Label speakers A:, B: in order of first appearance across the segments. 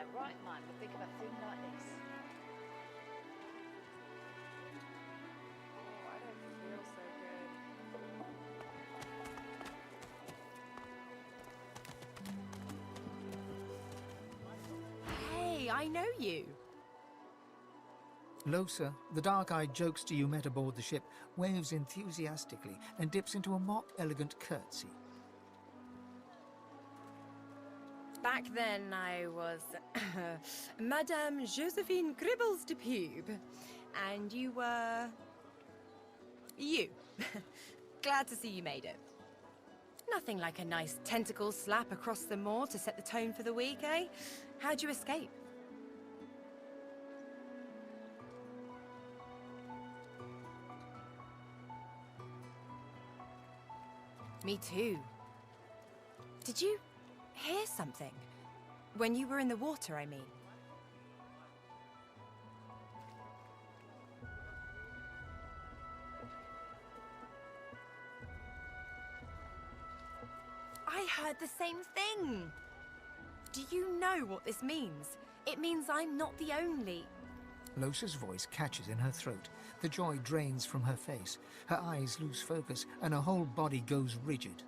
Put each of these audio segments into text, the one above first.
A: their right mind would think of a thing like this?
B: Oh, I don't feel so good. Hey, I know you.
C: Losa, the dark-eyed jokester you met aboard the ship, waves enthusiastically and dips into a mock elegant curtsy.
B: Back then I was Madame Josephine Gribbles de Pube, and you were... you. Glad to see you made it. Nothing like a nice tentacle slap across the moor to set the tone for the week, eh? How'd you escape? Me too. Did you hear something? When you were in the water, I mean. I heard the same thing! Do you know what this means? It means I'm not the only...
C: Losa's voice catches in her throat. The joy drains from her face. Her eyes lose focus, and her whole body goes rigid.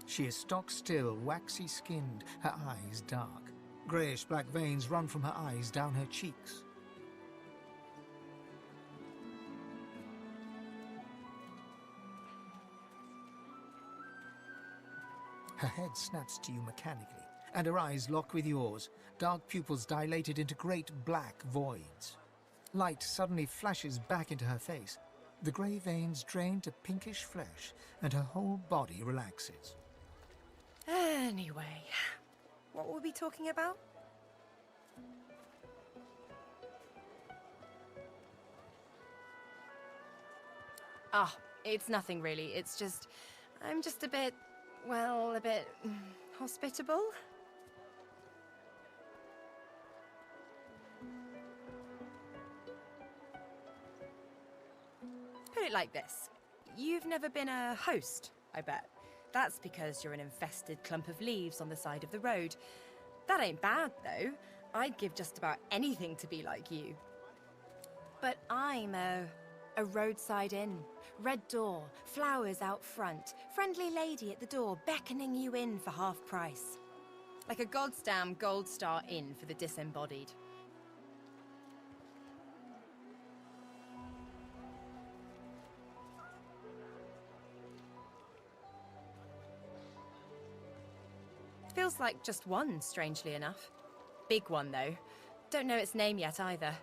C: She is stock-still, waxy-skinned, her eyes dark. Greyish-black veins run from her eyes down her cheeks. Her head snaps to you mechanically, and her eyes lock with yours, dark pupils dilated into great black voids. Light suddenly flashes back into her face. The grey veins drain to pinkish flesh, and her whole body relaxes.
B: Anyway, what were we talking about? Ah, it's nothing really. It's just... I'm just a bit... well, a bit... hospitable? Put it like this. You've never been a host, I bet. That's because you're an infested clump of leaves on the side of the road. That ain't bad, though. I'd give just about anything to be like you. But I'm a roadside inn. Red door, flowers out front, friendly lady at the door beckoning you in for half price. Like a goddamn gold star inn for the disembodied. Feels like just one, strangely enough. Big one, though. Don't know its name yet, either.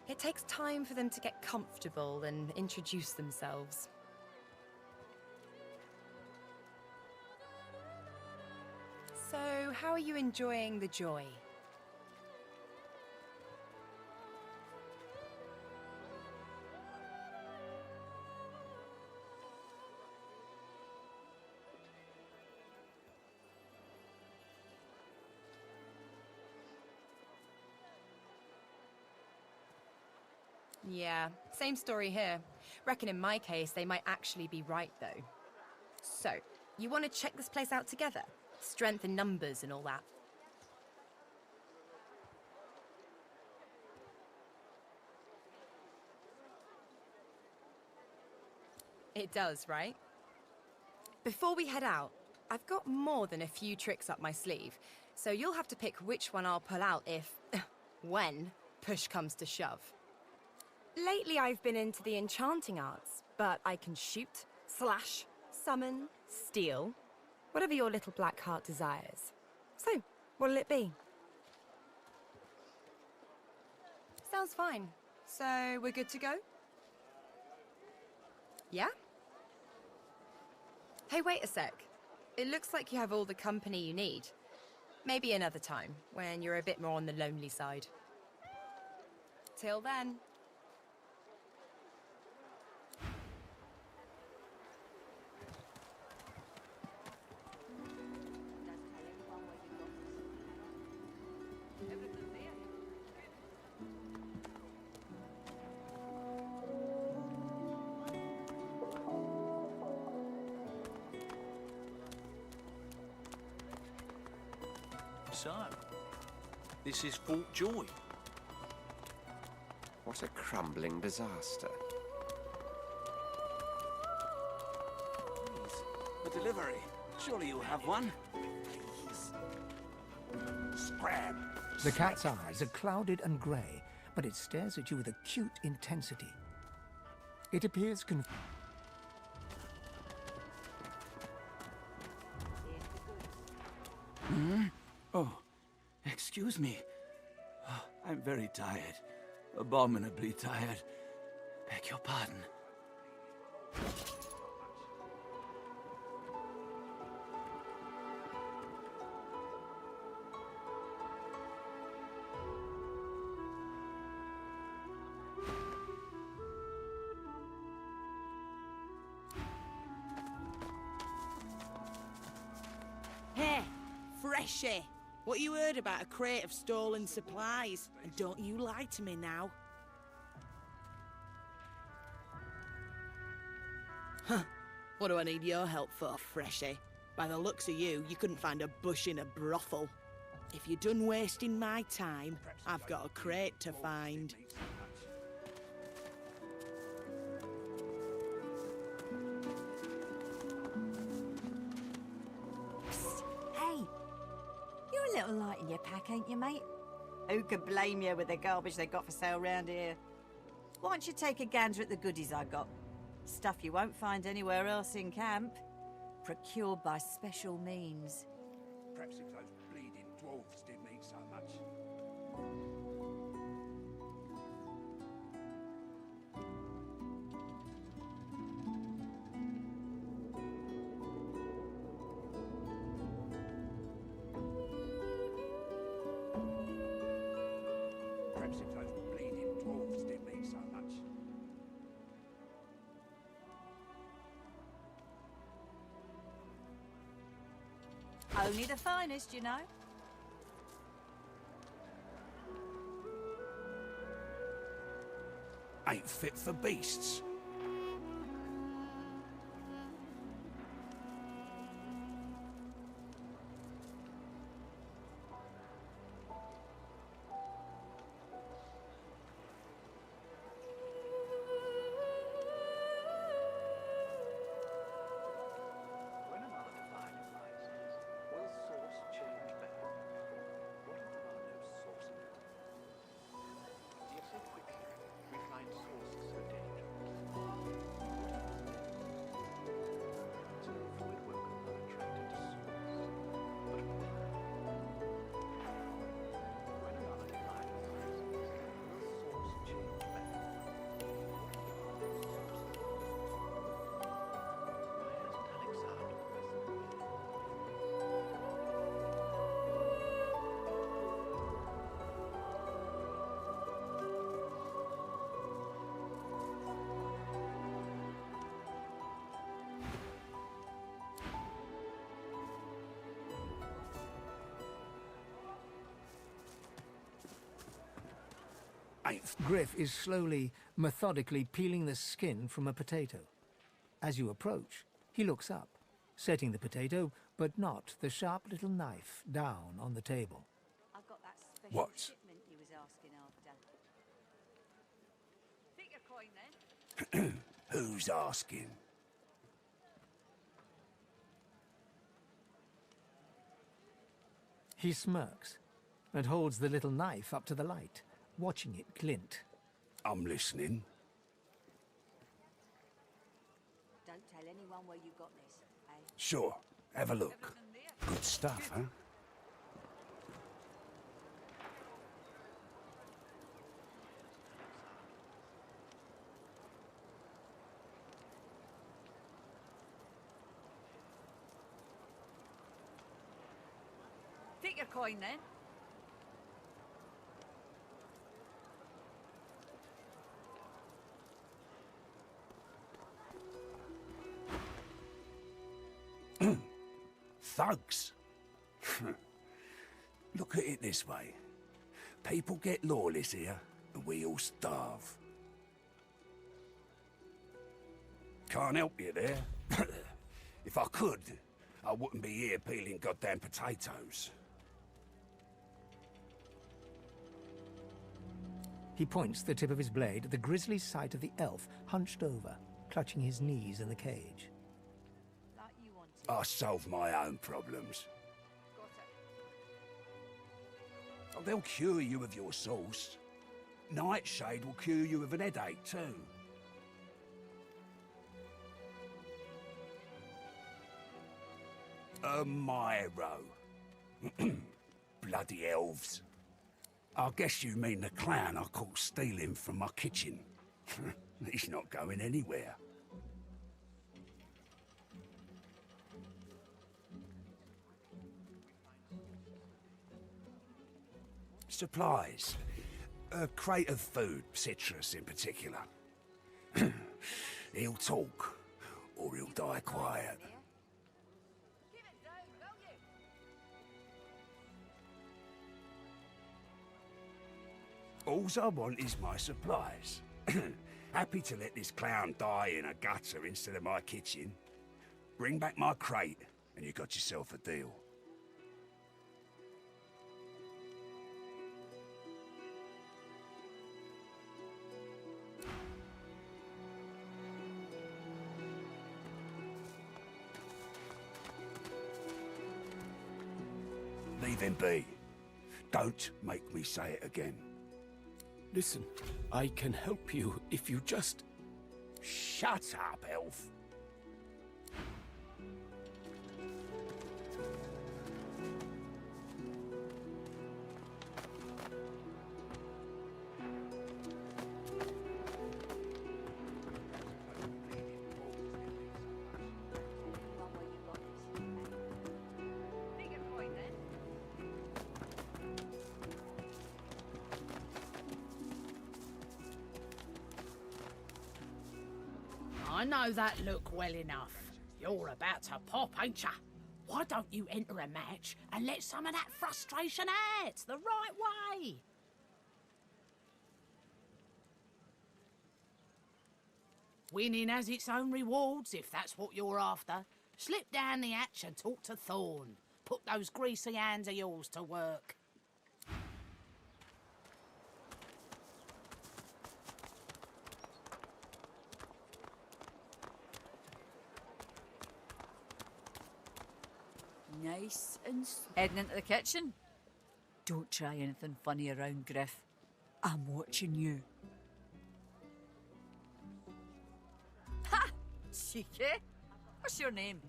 B: It takes time for them to get comfortable and introduce themselves. So, how are you enjoying the joy? Yeah, same story here. Reckon in my case, they might actually be right, though. So, you want to check this place out together? Strength in numbers and all that. It does, right? Before we head out, I've got more than a few tricks up my sleeve, so you'll have to pick which one I'll pull out if... when push comes to shove. Lately I've been into the enchanting arts, but I can shoot, slash, summon, steal, whatever your little black heart desires. So, what'll it be? Sounds fine. So, we're good to go? Yeah? Hey, wait a sec. It looks like you have all the company you need. Maybe another time, when you're a bit more on the lonely side. Till then.
D: So, This is Fort Joy.
E: What a crumbling disaster.
D: Please, a delivery. Surely you have one. Please. Scram.
C: The cat's eyes are clouded and grey, but it stares at you with acute intensity. It appears
D: Oh, excuse me. Oh, I'm very tired. Abominably tired. Beg your pardon.
F: Hey, Freshie! What you heard about a crate of stolen supplies? And don't you lie to me now. Huh. What do I need your help for, Freshie? By the looks of you, you couldn't find a bush in a brothel. If you're done wasting my time, I've got a crate to find.
A: Hey, you're a little light in your pack, ain't you, mate? Who could blame you with the garbage they got for sale round here? Why don't you take a gander at the goodies I got? Stuff you won't find anywhere else in camp. Procured by special means.
G: Perhaps if those bleeding dwarves didn't eat so much. Perhaps if those bleeding dwarves didn't eat so much.
A: Only the finest, you know.
G: Ain't fit for beasts.
H: When another divine arises, will source change back? What if there are no source in it? Yet so quickly we find sources so dangerous. So the void woken are attracted to source. But when another divine arises, will source change back? What if there are no sources? Why hasn't Alexander present?
C: Griff is slowly, methodically peeling the skin from a potato. As you approach, he looks up, setting the potato, but not the sharp little knife, down on the table.
A: I've got that special
G: What?
A: shipment you was asking after. Take your coin then.
G: Who's asking?
C: He smirks and holds the little knife up to the light, watching it glint.
G: I'm listening.
A: Don't tell anyone where you got this, eh?
G: Sure, have a look. Good stuff, huh?
A: Take your coin then.
G: Thugs. Look at it this way. People get lawless here, and we all starve. Can't help you there. If I could, I wouldn't be here peeling goddamn potatoes.
C: He points the tip of his blade at the grisly sight of the elf hunched over, clutching his knees in the cage.
A: Like you wanted.
G: I solve my own problems.
A: Got it.
G: Oh, they'll cure you of your sauce. Nightshade will cure you of an headache too. A Myro. Bloody elves. I guess you mean the clown I caught stealing from my kitchen. He's not going anywhere. Supplies. A crate of food, citrus in particular. He'll talk, or he'll die quiet.
A: Give it down, will you?
G: Alls I want is my supplies. Happy to let this clown die in a gutter instead of my kitchen. Bring back my crate, and you got yourself a deal. Leave him be. Don't make me say it again.
I: Listen, I can help you if you just...
G: Shut up, elf.
A: Make a point then.
F: I know that look well enough. You're about to pop, ain't ya? Why don't you enter a match and let some of that frustration out the right way? Winning has its own rewards, if that's what you're after. Slip down the hatch and talk to Thorn. Put those greasy hands of yours to work.
A: Nice and heading into the kitchen. Don't try anything funny around, Griff. I'm watching you. Ha! Cheeky. What's your name?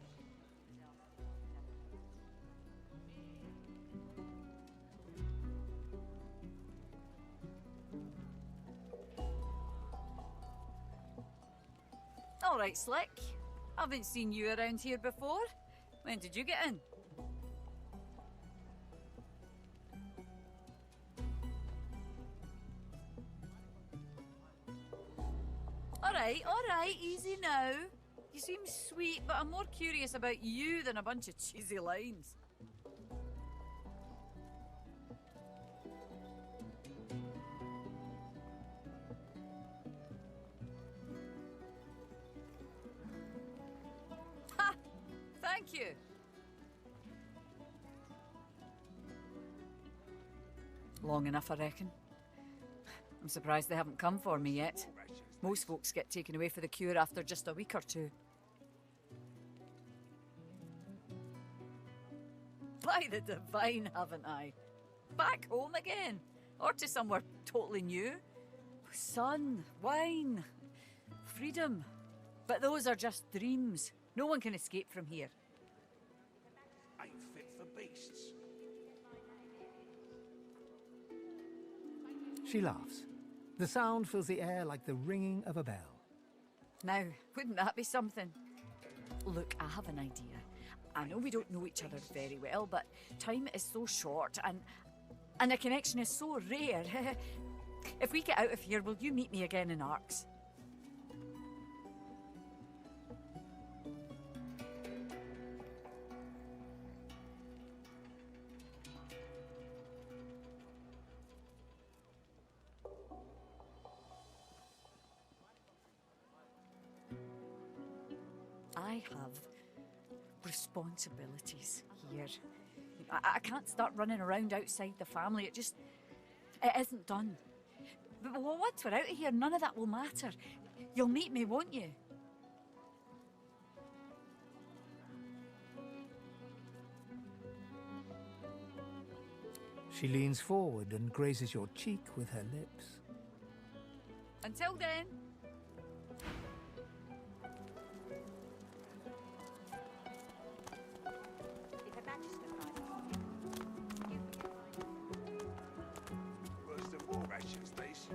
A: All right, Slick. Haven't seen you around here before. When did you get in? All right, easy now. You seem sweet, but I'm more curious about you than a bunch of cheesy lines. Ha! Thank you. Long enough, I reckon. I'm surprised they haven't come for me yet. Most folks get taken away for the cure after just a week or two. By the divine, haven't I? Back home again? Or to somewhere totally new? Sun, wine, freedom. But those are just dreams. No one can escape from here.
G: Ain't fit for beasts.
C: She laughs. The sound fills the air like the ringing of a bell.
A: Now, wouldn't that be something? Look, I have an idea. I know we don't know each other very well, but time is so short and a connection is so rare. If we get out of here, will you meet me again in Arks? I have responsibilities here. I can't start running around outside the family. It isn't done.
J: But once we're out of here, none of that will matter. You'll meet me, won't you?
C: She leans forward and grazes your cheek with her lips.
J: Until then.
G: Worse than war rations, these.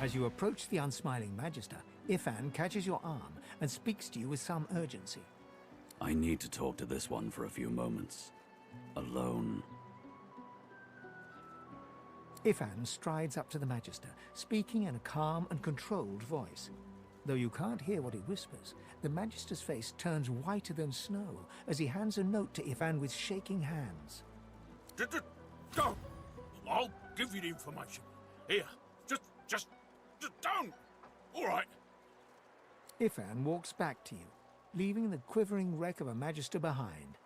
C: As you approach the unsmiling Magister, Ifan catches your arm and speaks to you with some urgency.
K: I need to talk to this one for a few moments. Alone.
C: Ifan strides up to the Magister, speaking in a calm and controlled voice. Though you can't hear what he whispers, the Magister's face turns whiter than snow as he hands a note to Ifan with shaking hands.
I: Don't! I'll give you the information. Here, just don't! All right.
C: Ifan walks back to you, leaving the quivering wreck of a Magister behind.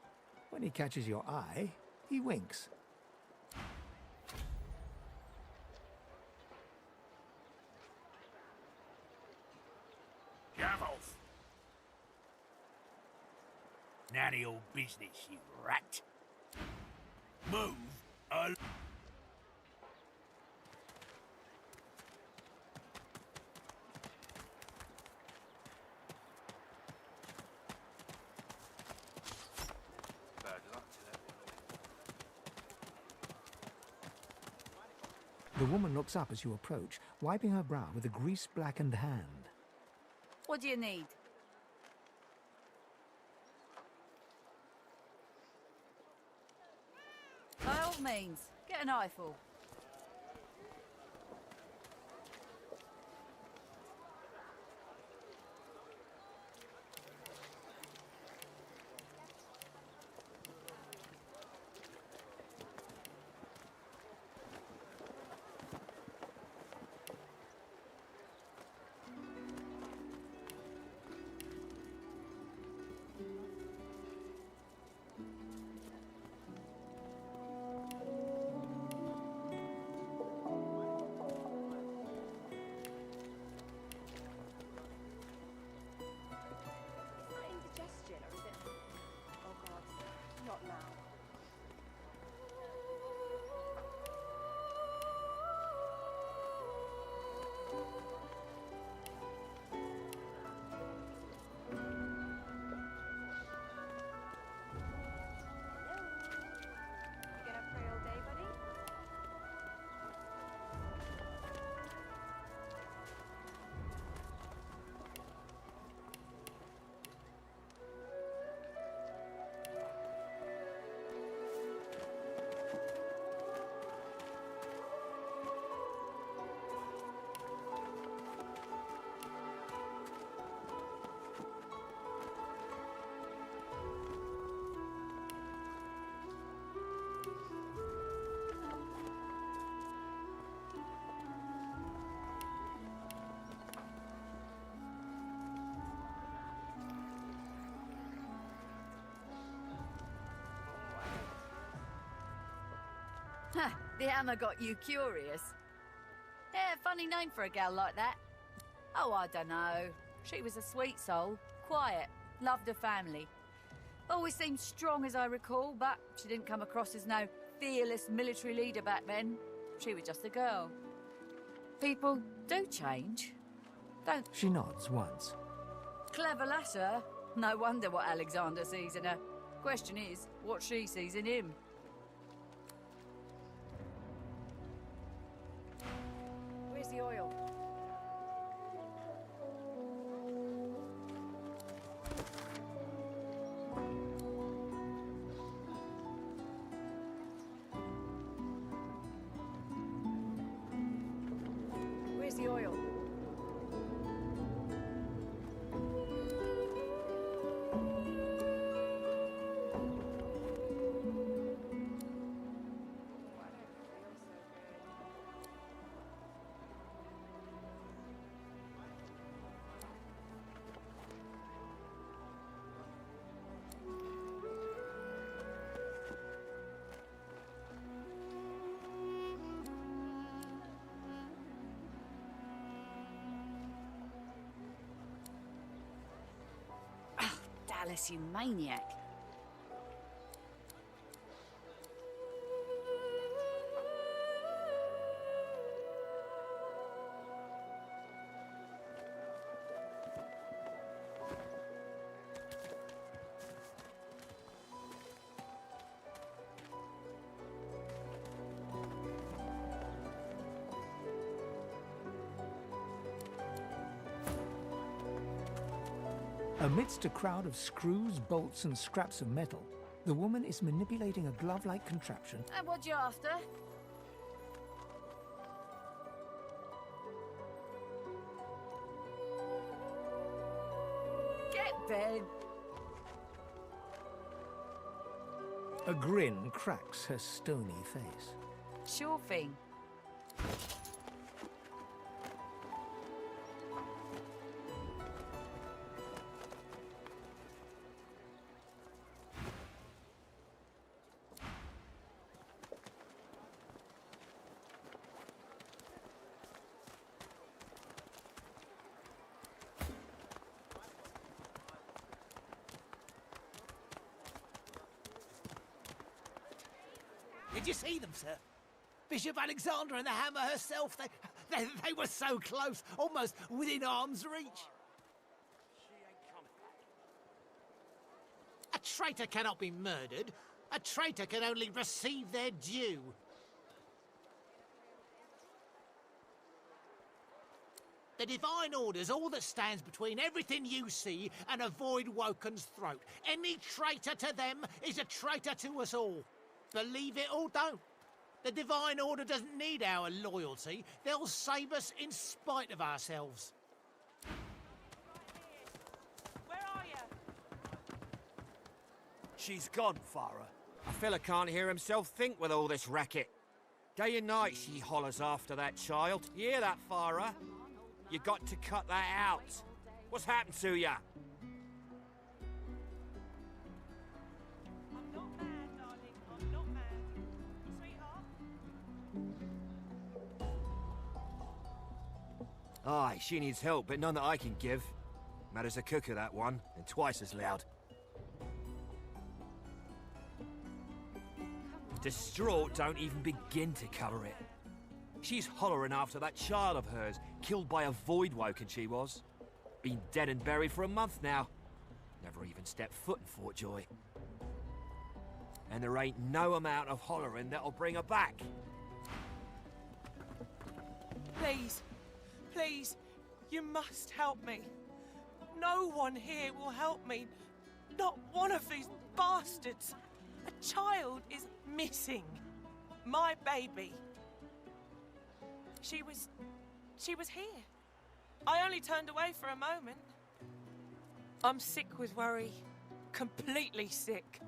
C: When he catches your eye, he winks.
I: Get off! None of your business, you rat. Move along.
C: The woman looks up as you approach, wiping her brow with a grease-blackened hand.
J: What do you need? By all means, get an eyeful. The hammer got you curious. Yeah, funny name for a gal like that. Oh, I dunno. She was a sweet soul, quiet, loved her family. Always seemed strong as I recall, but she didn't come across as no fearless military leader back then. She was just a girl. People do change, don't...
C: She nods once.
J: Clever lasser. No wonder what Alexander sees in her. Question is, what she sees in him. Where's the oil? Where's the oil? bless you, maniac.
C: Amidst a crowd of screws, bolts, and scraps of metal, the woman is manipulating a glove-like contraption.
J: And what you after? Get bed.
C: A grin cracks her stony face.
J: Sure thing.
L: Did you see them, sir? Bishop Alexander and the Hammer herself, they were so close, almost within arm's reach. A traitor cannot be murdered. A traitor can only receive their due. The Divine Order's all that stands between everything you see and a Void Woken's throat. Any traitor to them is a traitor to us all. Believe it or don't. The Divine Order doesn't need our loyalty. They'll save us in spite of ourselves.
B: Where are you?
M: She's gone, Farah. A fella can't hear himself think with all this racket. Day and night she hollers after that child. You hear that, Farah? You got to cut that out. What's happened to ya? Aye, she needs help, but none that I can give. Mad as a cooker, that one, and twice as loud. Distraught don't even begin to cover it. She's hollering after that child of hers, killed by a void woken she was. Been dead and buried for a month now. Never even stepped foot in Fort Joy. And there ain't no amount of hollering that'll bring her back.
N: Please. Please, you must help me. No one here will help me. Not one of these bastards. A child is missing. My baby. She was here. I only turned away for a moment. I'm sick with worry. Completely sick.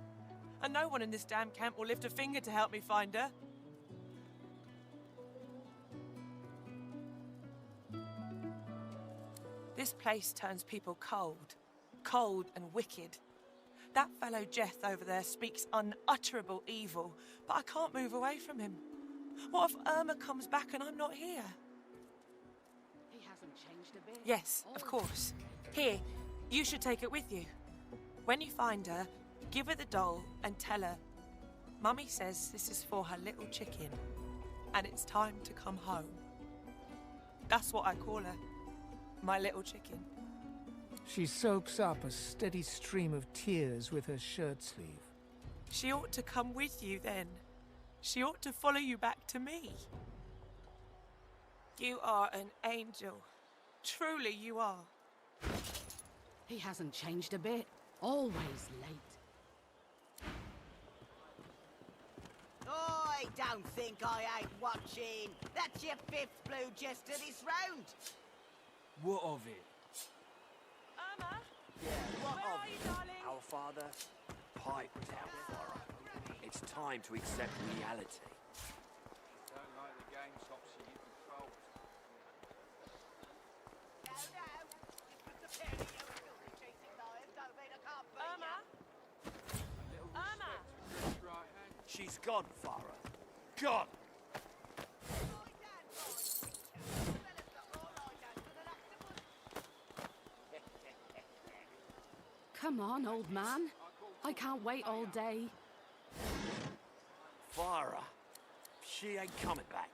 N: And no one in this damn camp will lift a finger to help me find her. This place turns people cold. Cold and wicked. That fellow Jeth over there speaks unutterable evil, but I can't move away from him. What if Irma comes back and I'm not here?
J: He hasn't changed a bit.
N: Yes, of course. Here, you should take it with you. When you find her, give her the doll and tell her, Mummy says this is for her little chicken, and it's time to come home. That's what I call her. My little chicken.
C: She soaks up a steady stream of tears with her shirt sleeve.
N: She ought to come with you then. She ought to follow you back to me. You are an angel. Truly you are.
J: He hasn't changed a bit. Always late.
O: I don't think I ain't watching. That's your fifth blue jester this round.
M: What of it?
N: Irma?
M: Yeah, what
N: Where
M: of
N: are you,
M: it?
N: darling?
M: Our father, pipe down, Farah. It's time to accept reality.
H: Don't like the game stops you getting fault.
O: No, no. Just the pair of you filthy cheating liars don't mean I can't beat
N: Irma? Irma?
H: Right hand.
M: She's gone, Farah. Gone!
P: Come on, old man. I can't wait all day.
D: Farah. She ain't coming back.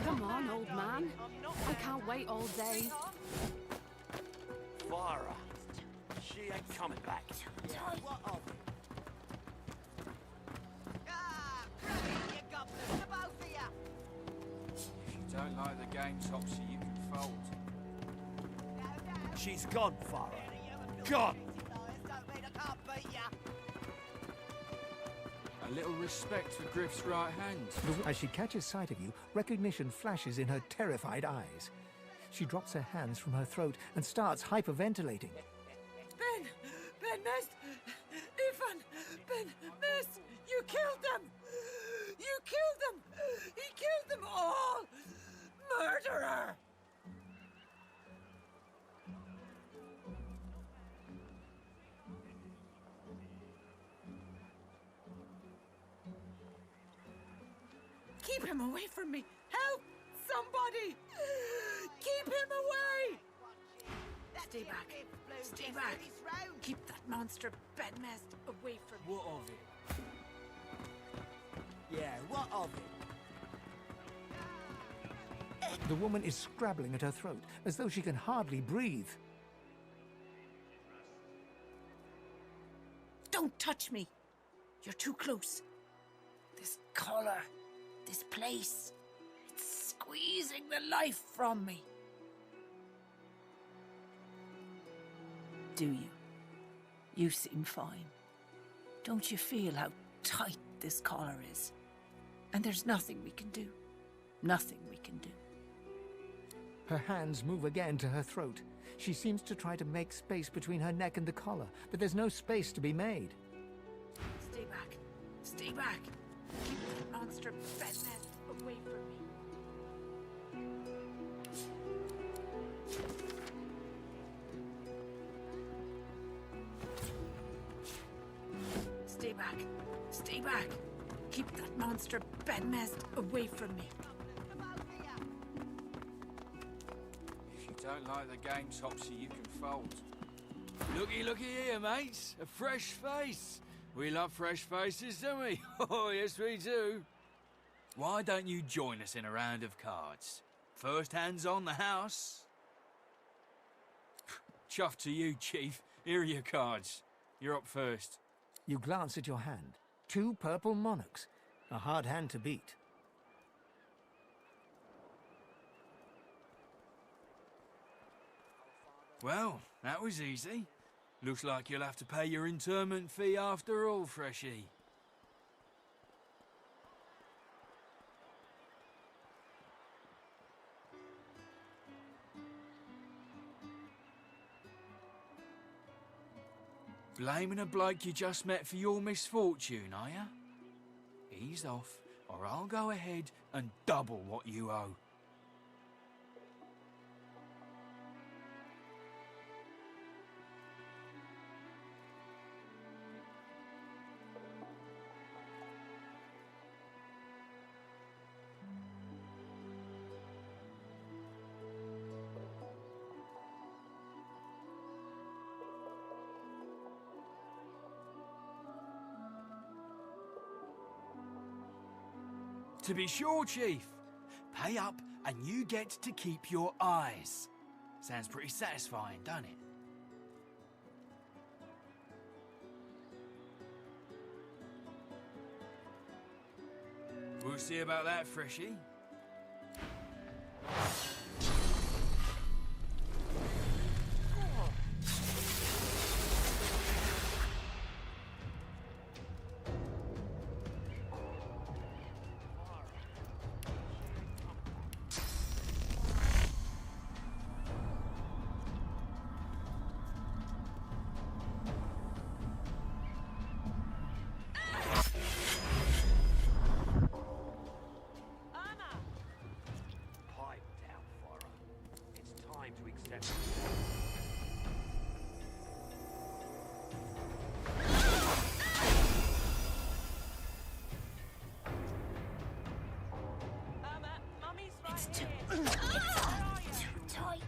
P: Come on, old man. I can't wait all day.
D: Farah. She ain't coming back.
L: What of it?
O: You gobblers, the both of you!
Q: If you don't like the game, Topsy, you can fold.
D: She's gone, Farah. Gone!
O: Don't mean I can't beat ya!
Q: A little respect for Griff's right hand.
C: As she catches sight of you, recognition flashes in her terrified eyes. She drops her hands from her throat and starts hyperventilating.
R: Ben! Ben, Miss! Ethan! Ben, Miss! You killed them! You killed them! He killed them all! Murderer! Keep him away from me! Help! Somebody! Keep him away! Stay back. Stay back. Keep that monster bedmast away from me.
L: What of it? Yeah, what of it?
C: The woman is scrabbling at her throat, as though she can hardly breathe.
R: Don't touch me! You're too close. This collar, this place, it's squeezing the life from me. Do you? You seem fine. Don't you feel how tight this collar is? And there's nothing we can do. Nothing we can do.
C: Her hands move again to her throat. She seems to try to make space between her neck and the collar, but there's no space to be made.
R: Stay back. Stay back. Keep that monster bedmast away from me. Stay back. Stay back. Keep that monster bedmast away from me.
Q: If you don't like the game, Topsy, you can fold. Looky, looky here, mates. A fresh face. We love fresh faces, don't we? Oh, yes, we do. Why don't you join us in a round of cards? First hands on the house. Chuff to you, Chief. Here are your cards. You're up first.
C: You glance at your hand. 2 purple monarchs. A hard hand to beat.
Q: Well, that was easy. Looks like you'll have to pay your interment fee after all, Freshie. Blaming a bloke you just met for your misfortune, are ya? Ease off, or I'll go ahead and double what you owe. To be sure, Chief. Pay up and you get to keep your eyes. Sounds pretty satisfying, doesn't it? We'll see about that, Freshie.
O: It's too tight.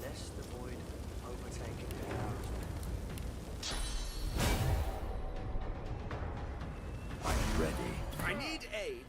H: Lest the void overtake the hours.
K: I'm ready.
G: I need aid.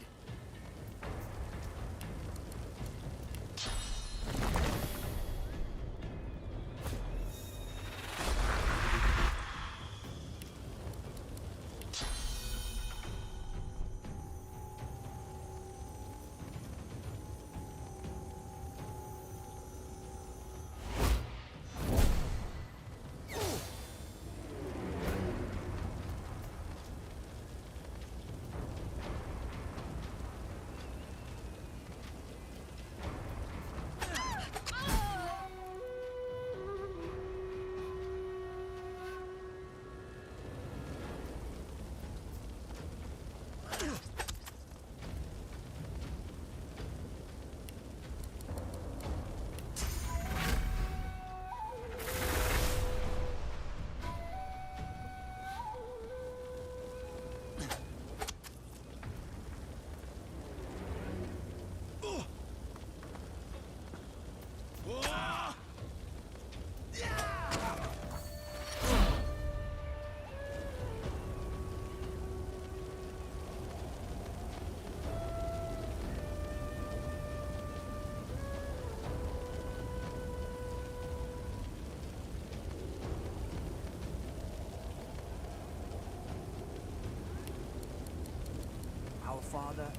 H: Our Father.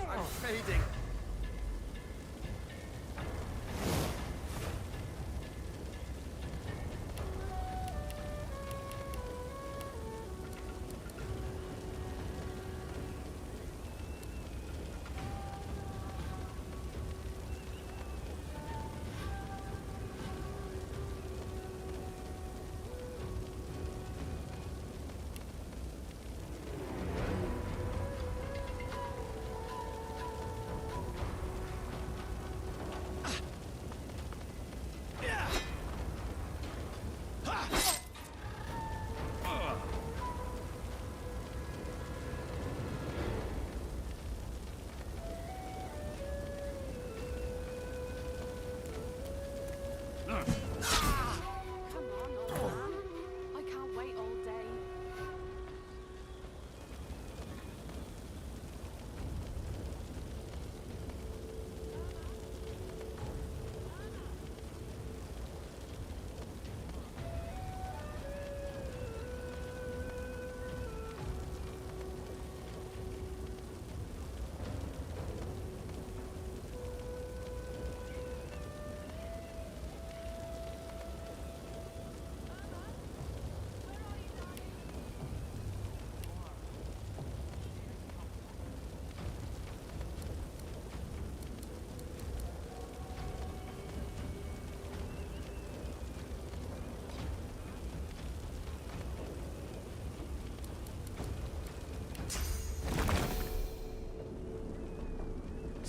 G: I'm fading.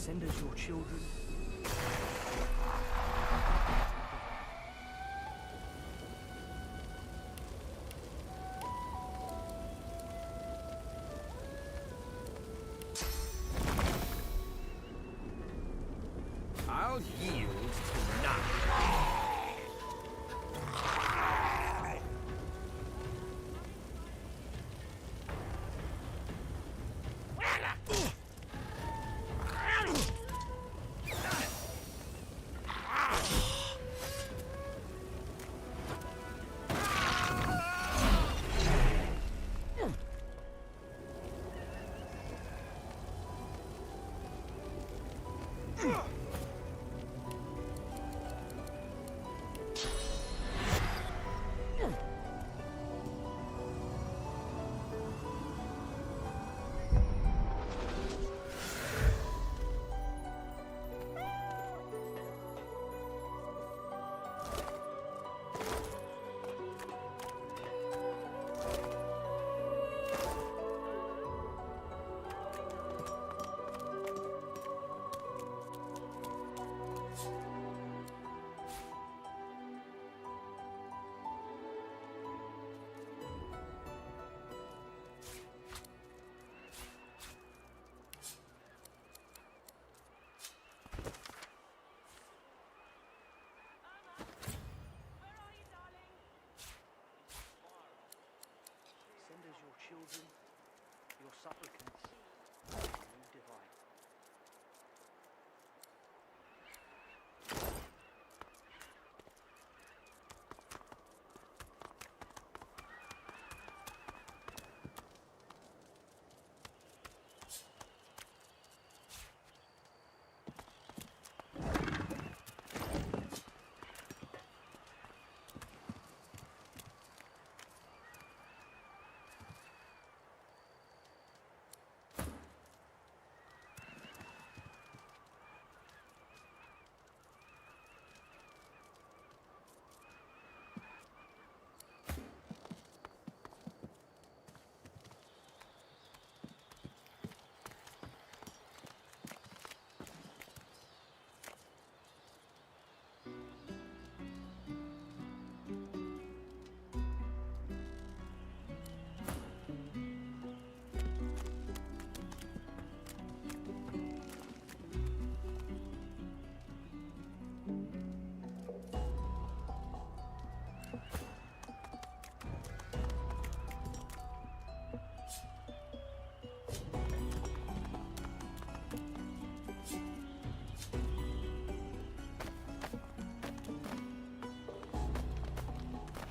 S: Send us your children.
Q: I'll yield to none.
S: Send us your children, your supplicants, you divine.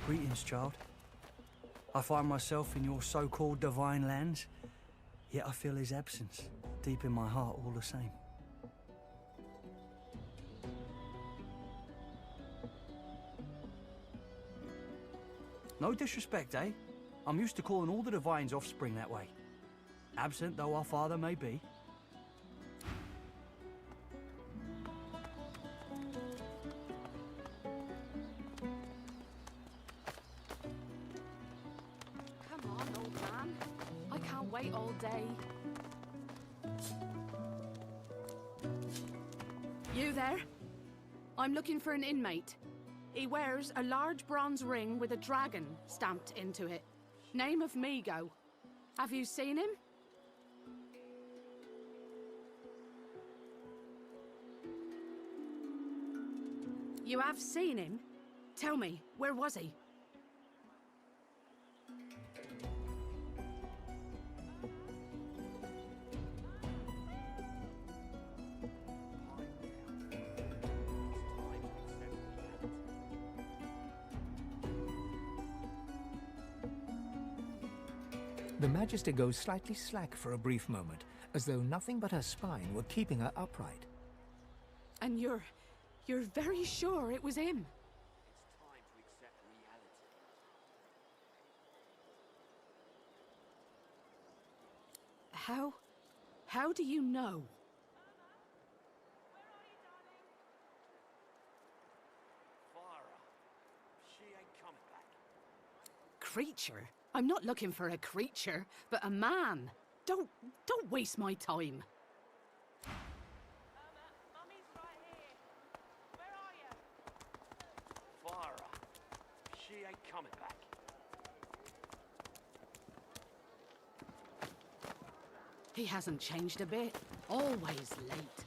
S: Greetings, child. I find myself in your so-called divine lands, yet I feel his absence deep in my heart all the same. No disrespect, eh? I'm used to calling all the divine's offspring that way. Absent though our father may be.
P: Come on, old man. I can't wait all day. You there? I'm looking for an inmate. He wears a large bronze ring with a dragon stamped into it. Name of Migo. Have you seen him? You have seen him? Tell me, where was he?
C: The Magister goes slightly slack for a brief moment, as though nothing but her spine were keeping her upright.
P: And you're very sure it was him? How do you know?
M: She ain't coming back.
P: Creature? I'm not looking for a creature, but a man. Don't waste my time.
M: She ain't coming back.
P: He hasn't changed a bit. Always late.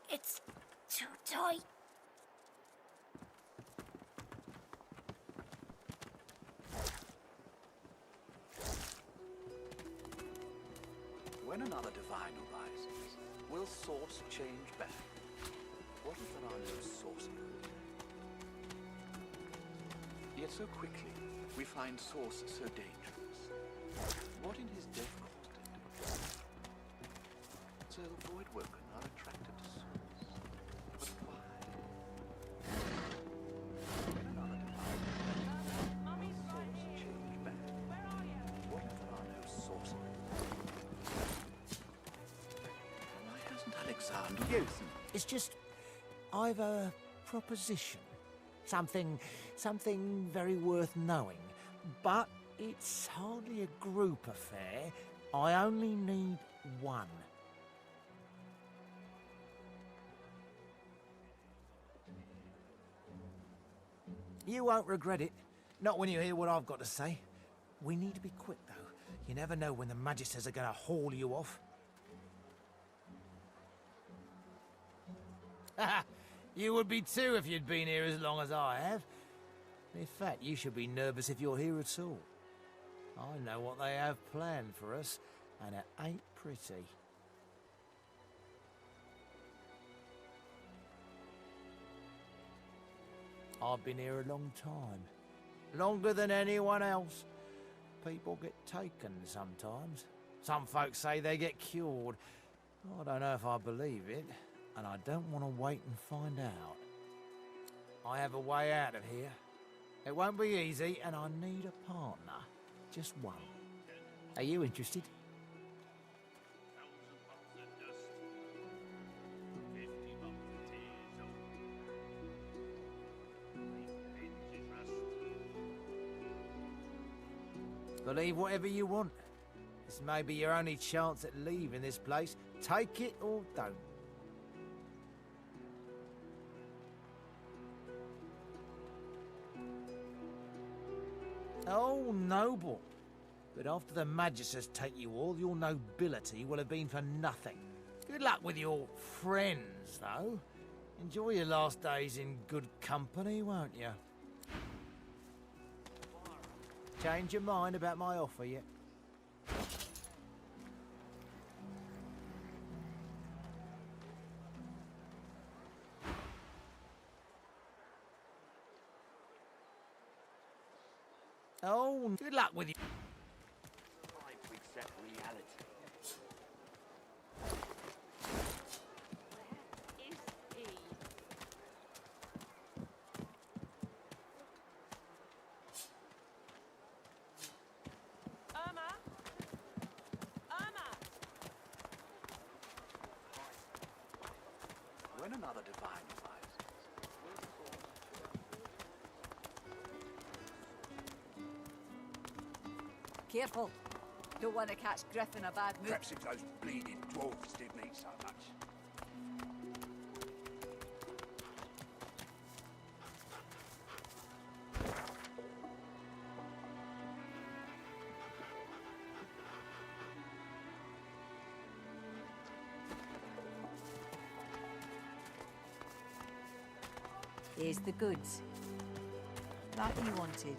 R: It's too tight.
H: When another divine arises, will source change back? What if there are no source codes? Yet so quickly, we find source so dangerous. What in his death caused him to become? So the Voidwoken are attracted to source. But why? When another divine arises, will source change back? What if there are no source codes? Why hasn't Alexander Yothan?
L: It's just, I've a proposition. Something very worth knowing. But it's hardly a group affair. I only need one. You won't regret it. Not when you hear what I've got to say. We need to be quick, though. You never know when the Magisters are going to haul you off. You would be too if you'd been here as long as I have. In fact, you should be nervous if you're here at all. I know what they have planned for us, and it ain't pretty. I've been here a long time. Longer than anyone else. People get taken sometimes. Some folks say they get cured. I don't know if I believe it, and I don't want to wait and find out. I have a way out of here. It won't be easy, and I need a partner. Just one. Are you interested? Believe whatever you want. This may be your only chance at leaving this place. Take it or don't. Oh, noble. But after the Magisters take you all, your nobility will have been for nothing. Good luck with your friends, though. Enjoy your last days in good company, won't you? Change your mind about my offer yet? Oh, good luck with you.
M: Time to accept reality.
H: When another divine arises,
J: Careful. Don't want to catch Griff in a bad mood.
G: Perhaps if those bleeding dwarves didn't eat so much.
A: Here's the goods. Like you wanted.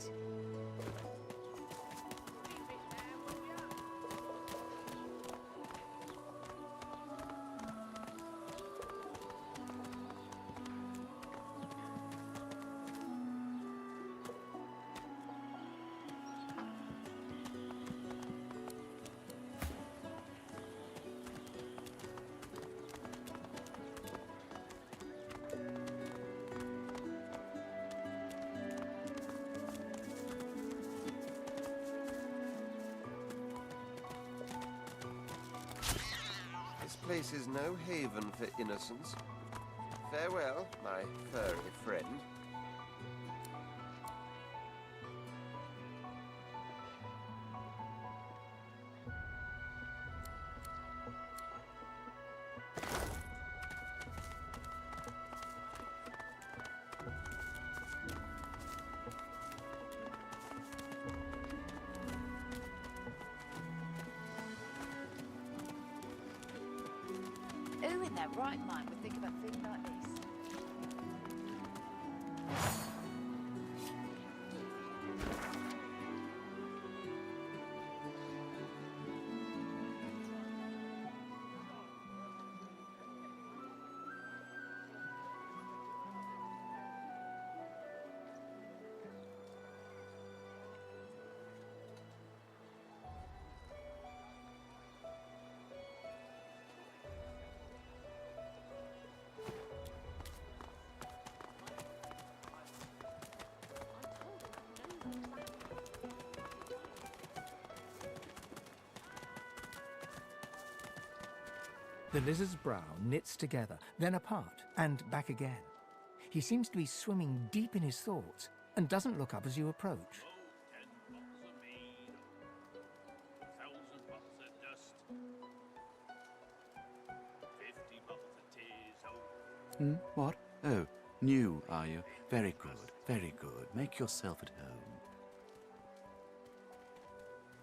E: This place is no haven for innocents. Farewell, my furry friend.
J: right mind would think of a thing like this.
C: The lizard's brow knits together, then apart, and back again. He seems to be swimming deep in his thoughts, and doesn't look up as you approach.
H: What? Oh, new, are you? Very good, very good. Make yourself at home.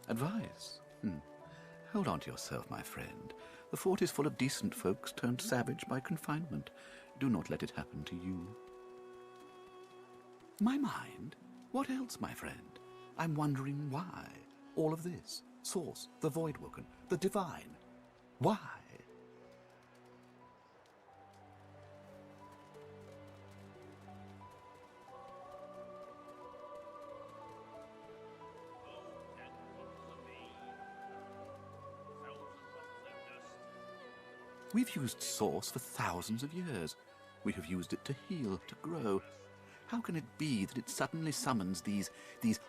H: Advice? Hold on to yourself, my friend. The fort is full of decent folks turned savage by confinement. Do not let it happen to you. My mind? What else, my friend? I'm wondering why. All of this. Source, the Voidwoken, the Divine. Why? We've used Source for thousands of years. We have used it to heal, to grow. How can it be that it suddenly summons these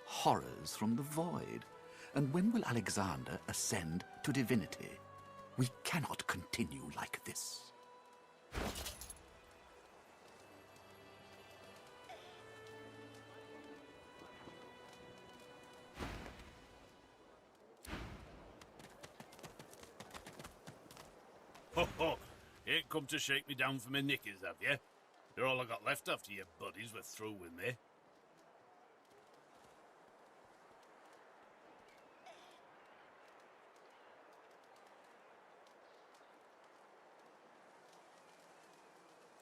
H: horrors from the void? And when will Alexander ascend to divinity? We cannot continue like this.
T: Ho ho! You ain't come to shake me down for my knickers, have you? They're all I got left after your buddies were through with me.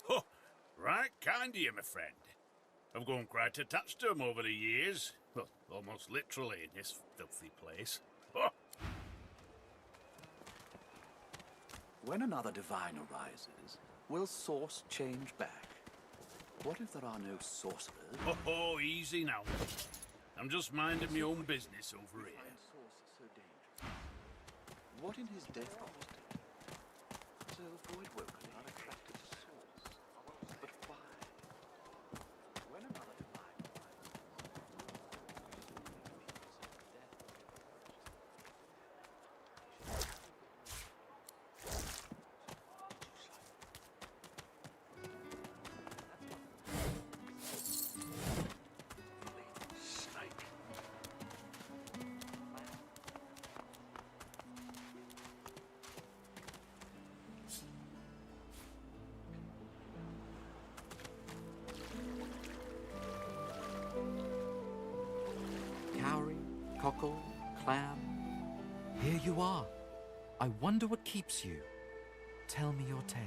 T: Ho! Right kind of you, my friend. I've grown quite attached to 'em over the years. Well, almost literally in this filthy place. Ho!
H: When another divine arises, will Source change back? What if there are no sorcerers?
T: Ho ho, easy now. I'm just minding my own business over here.
H: Source so dangerous. What in his death caused it? So Voidwoken are attracted to Source. But why? When another divine
U: Cowrie, cockle, clam. Here you are. I wonder what keeps you. Tell me your tale.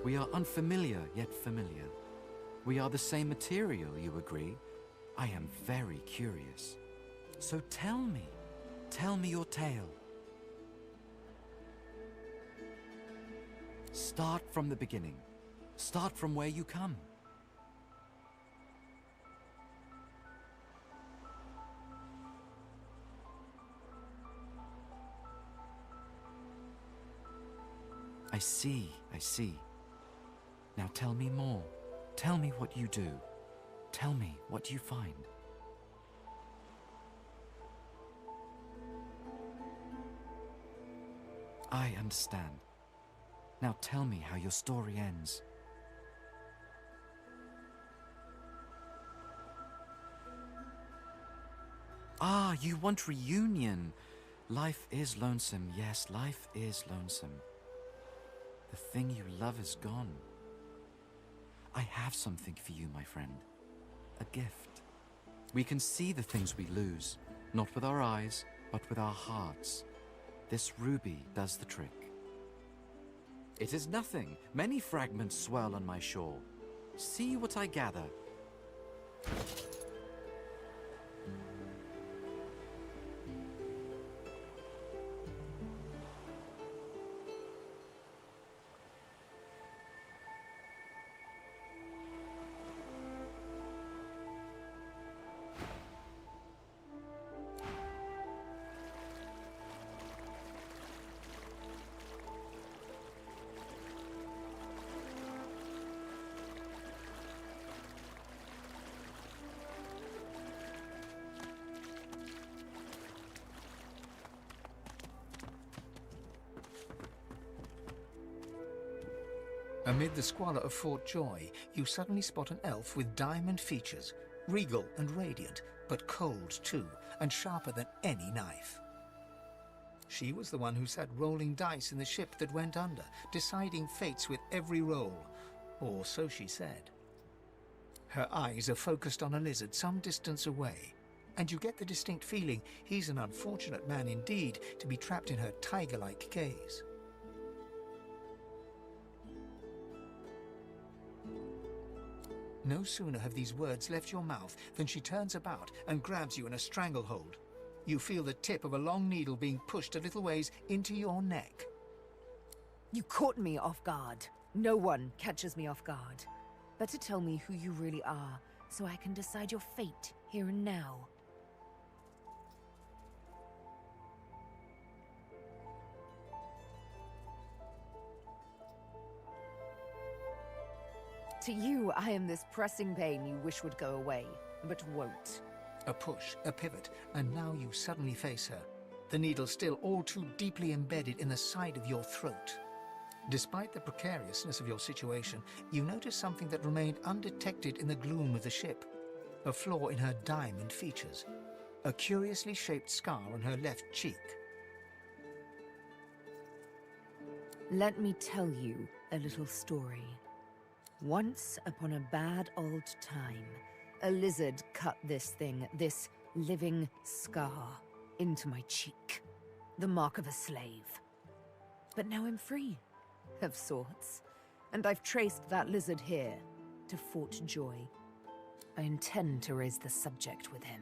U: We are unfamiliar, yet familiar. We are the same material, you agree? I am very curious. So tell me your tale. Start from the beginning. Start from where you come. I see. Now tell me more. Tell me what you do. Tell me what you find. I understand. Now tell me how your story ends. Ah, you want reunion. Life is lonesome. Yes, life is lonesome. The thing you love is gone. I have something for you, my friend. A gift. We can see the things we lose, not with our eyes, but with our hearts. This ruby does the trick. It is nothing. Many fragments swirl on my shore. See what I gather.
C: Amid the squalor of Fort Joy, you suddenly spot an elf with diamond features, regal and radiant, but cold too, and sharper than any knife. She was the one who sat rolling dice in the ship that went under, deciding fates with every roll, or so she said. Her eyes are focused on a lizard some distance away, and you get the distinct feeling he's an unfortunate man indeed to be trapped in her tiger-like gaze. No sooner have these words left your mouth than she turns about and grabs you in a stranglehold. You feel the tip of a long needle being pushed a little ways into your neck.
B: You caught me off guard. No one catches me off guard. Better tell me who you really are, so I can decide your fate here and now. To you, I am this pressing pain you wish would go away, but won't.
C: A push, a pivot, and now you suddenly face her. The needle still all too deeply embedded in the side of your throat. Despite the precariousness of your situation, you notice something that remained undetected in the gloom of the ship. A flaw in her diamond features. A curiously shaped scar on her left cheek.
B: Let me tell you a little story. Once upon a bad old time, a lizard cut this thing, this living scar, into my cheek. The mark of a slave. But now I'm free, of sorts. And I've traced that lizard here, to Fort Joy. I intend to raise the subject with him.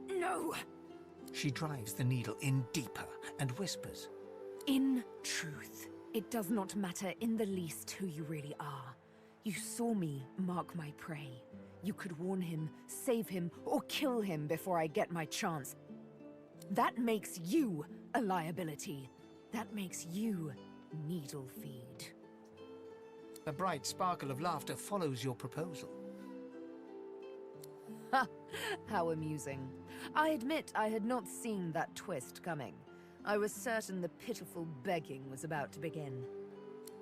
B: No!
C: She drives the needle in deeper and whispers.
B: In truth, it does not matter in the least who you really are. You saw me mark my prey. You could warn him, save him, or kill him before I get my chance. That makes you a liability. That makes you needle feed.
C: A bright sparkle of laughter follows your proposal.
B: Ha! How amusing. I admit I had not seen that twist coming. I was certain the pitiful begging was about to begin.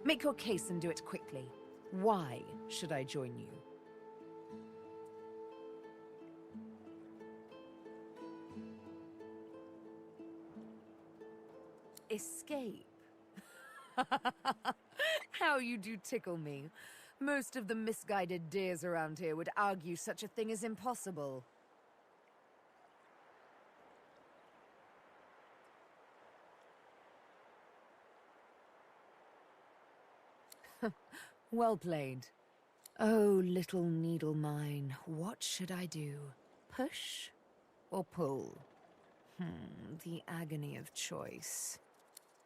B: Make your case and do it quickly. Why should I join you? Escape? How you do tickle me. Most of the misguided deers around here would argue such a thing is impossible. Well played. Oh, little needle mine, what should I do? Push or pull? The agony of choice.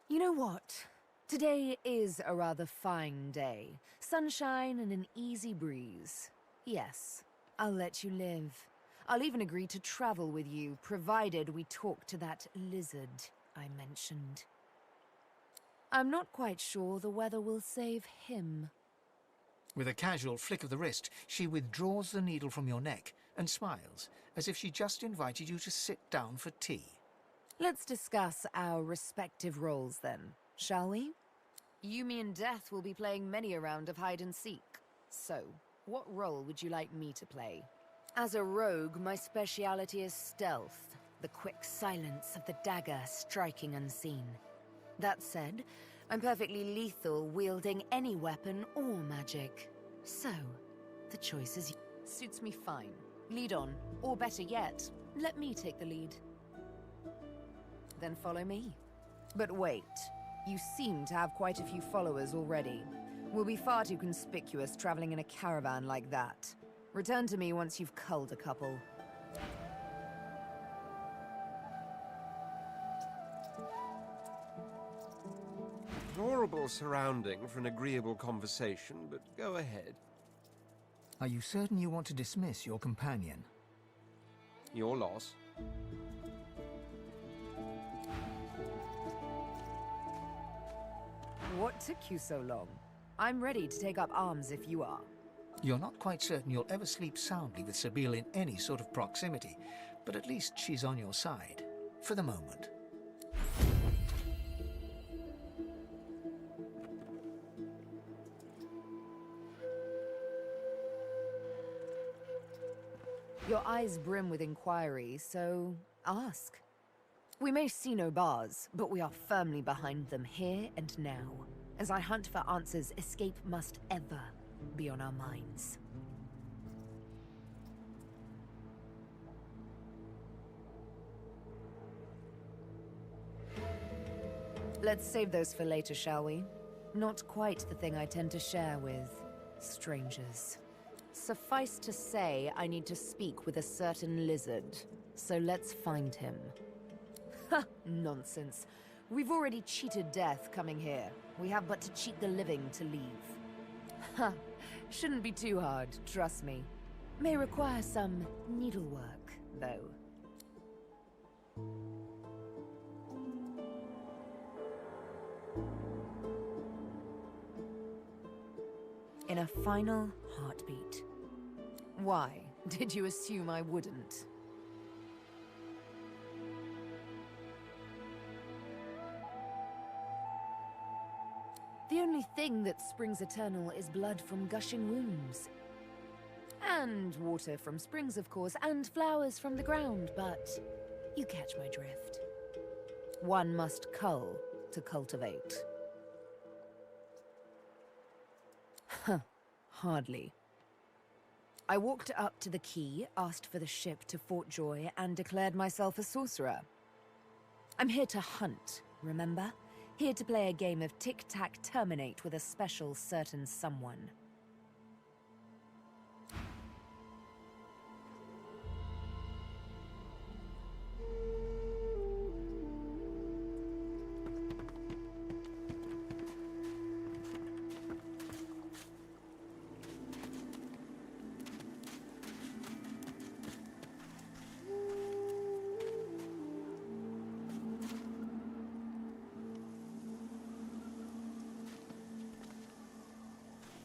B: You know what? Today is a rather fine day. Sunshine and an easy breeze. Yes, I'll let you live. I'll even agree to travel with you, provided we talk to that lizard I mentioned. I'm not quite sure the weather will save him.
C: With a casual flick of the wrist, she withdraws the needle from your neck and smiles, as if she just invited you to sit down for tea.
B: Let's discuss our respective roles then, shall we? You, me, and Death will be playing many a round of hide and seek. So, what role would you like me to play? As a rogue, my speciality is stealth, the quick silence of the dagger striking unseen.
F: That said, I'm perfectly lethal wielding any weapon or magic. So, the choice is... Suits me fine. Lead on, or better yet, let me take the lead. Then follow me. But wait, you seem to have quite a few followers already. We'll be far too conspicuous traveling in a caravan like that. Return to me once you've culled a couple.
E: Horrible surrounding for an agreeable conversation, but go ahead.
C: Are you certain you want to dismiss your companion?
E: Your loss.
F: What took you so long? I'm ready to take up arms if you are.
C: You're not quite certain you'll ever sleep soundly with Sabine in any sort of proximity, but at least she's on your side. For the moment.
F: Your eyes brim with inquiry, so ask. We may see no bars, but we are firmly behind them here and now. As I hunt for answers, escape must ever be on our minds. Let's save those for later, shall we? Not quite the thing I tend to share with strangers. Suffice to say, I need to speak with a certain lizard, so let's find him. Ha! Nonsense. We've already cheated death coming here. We have but to cheat the living to leave. Ha! Shouldn't be too hard, trust me. May require some needlework, though. In a final heartbeat. Why? Did you assume I wouldn't? The only thing that springs eternal is blood from gushing wounds. And water from springs, of course, and flowers from the ground, but you catch my drift. One must cull to cultivate. Huh, hardly. I walked up to the quay, asked for the ship to Fort Joy, and declared myself a sorcerer. I'm here to hunt, remember? Here to play a game of tic-tac-terminate with a special certain someone.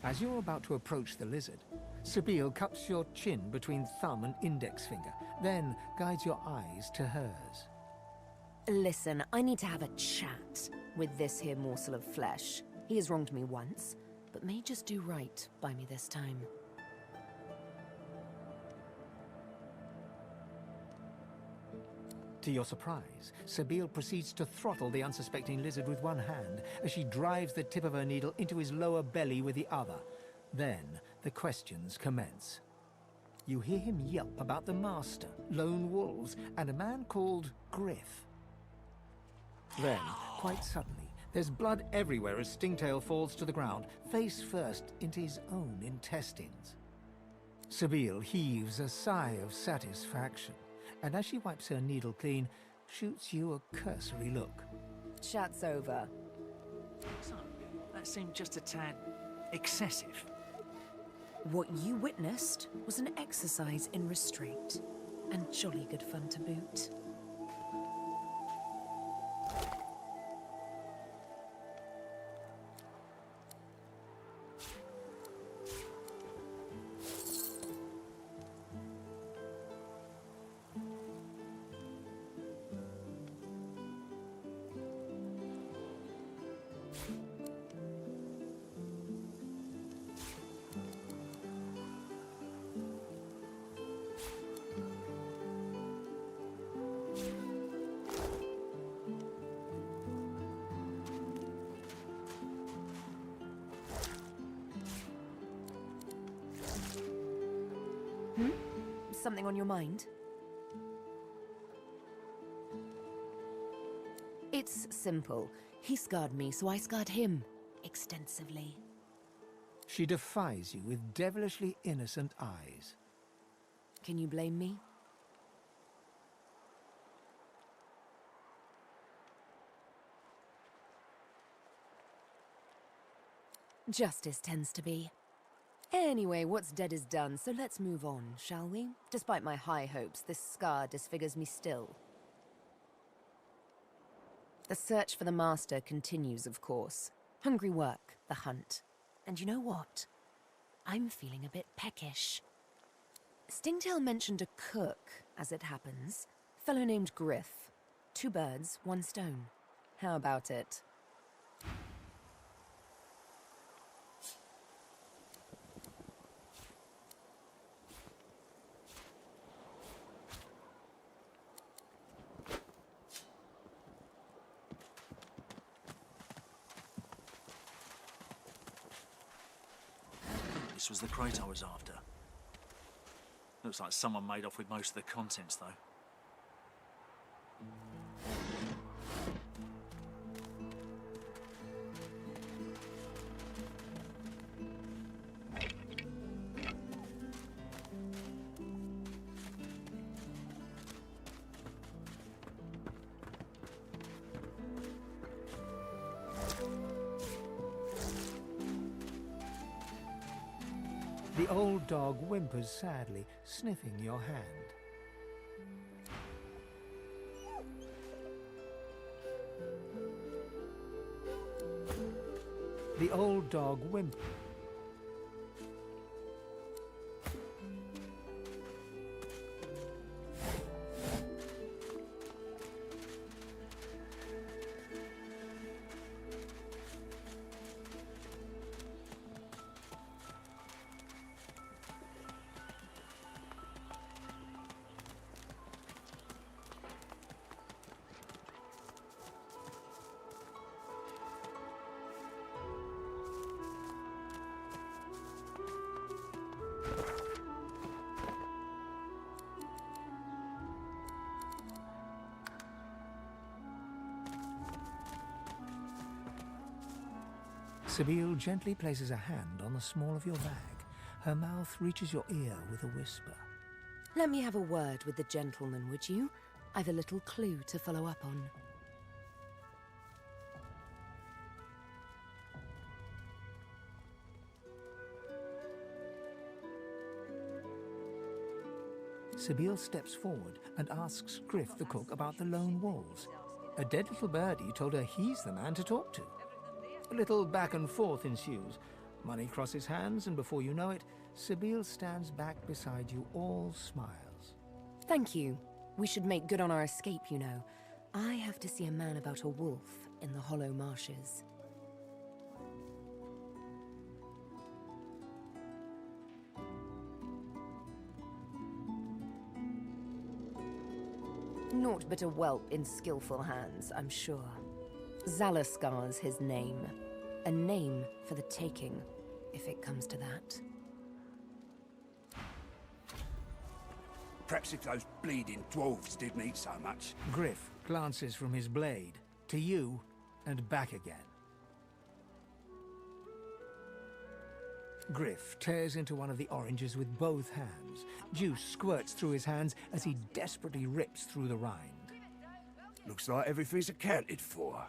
C: As you're about to approach the lizard, Sabine cups your chin between thumb and index finger, then guides your eyes to hers.
F: Listen, I need to have a chat with this here morsel of flesh. He has wronged me once, but may just do right by me this time.
C: To your surprise, Sabine proceeds to throttle the unsuspecting lizard with one hand as she drives the tip of her needle into his lower belly with the other. Then, the questions commence. You hear him yelp about the master, lone wolves, and a man called Griff. Then, quite suddenly, there's blood everywhere as Stingtail falls to the ground, face first into his own intestines. Sabine heaves a sigh of satisfaction, and as she wipes her needle clean, shoots you a cursory look.
F: Chat's over.
V: So, that seemed just a tad excessive.
F: What you witnessed was an exercise in restraint, and jolly good fun to boot. something on your mind? It's simple. He scarred me, so I scarred him. Extensively.
C: She defies you with devilishly innocent eyes.
F: Can you blame me? Justice tends to be. Anyway, what's dead is done, so let's move on, shall we? Despite my high hopes, this scar disfigures me still. The search for the Master continues, of course. Hungry work, the hunt. And you know what? I'm feeling a bit peckish. Stingtail mentioned a cook, as it happens. A fellow named Griff. 2 birds, 1 stone. How about it?
V: This was the crate I was after. Looks like someone made off with most of the contents, though.
C: The old dog whimpers sadly, sniffing your hand. The old dog whimpers. Sabine gently places a hand on the small of your bag. Her mouth reaches your ear with a whisper.
F: Let me have a word with the gentleman, would you? I've a little clue to follow up on.
C: Sabine steps forward and asks Griff the cook about the lone wolves. A dead little birdie told her he's the man to talk to. A little back and forth ensues. Money crosses hands, and before you know it, Sabine stands back beside you, all smiles.
F: Thank you. We should make good on our escape, you know. I have to see a man about a wolf in the Hollow Marshes. Naught but a whelp in skillful hands, I'm sure. Zalaskar's his name. A name for the taking, if it comes to that.
G: Perhaps if those bleeding dwarves didn't eat so much.
C: Griff glances from his blade to you and back again. Griff tears into one of the oranges with both hands. Juice squirts through his hands as he desperately rips through the rind.
G: Looks like everything's accounted for.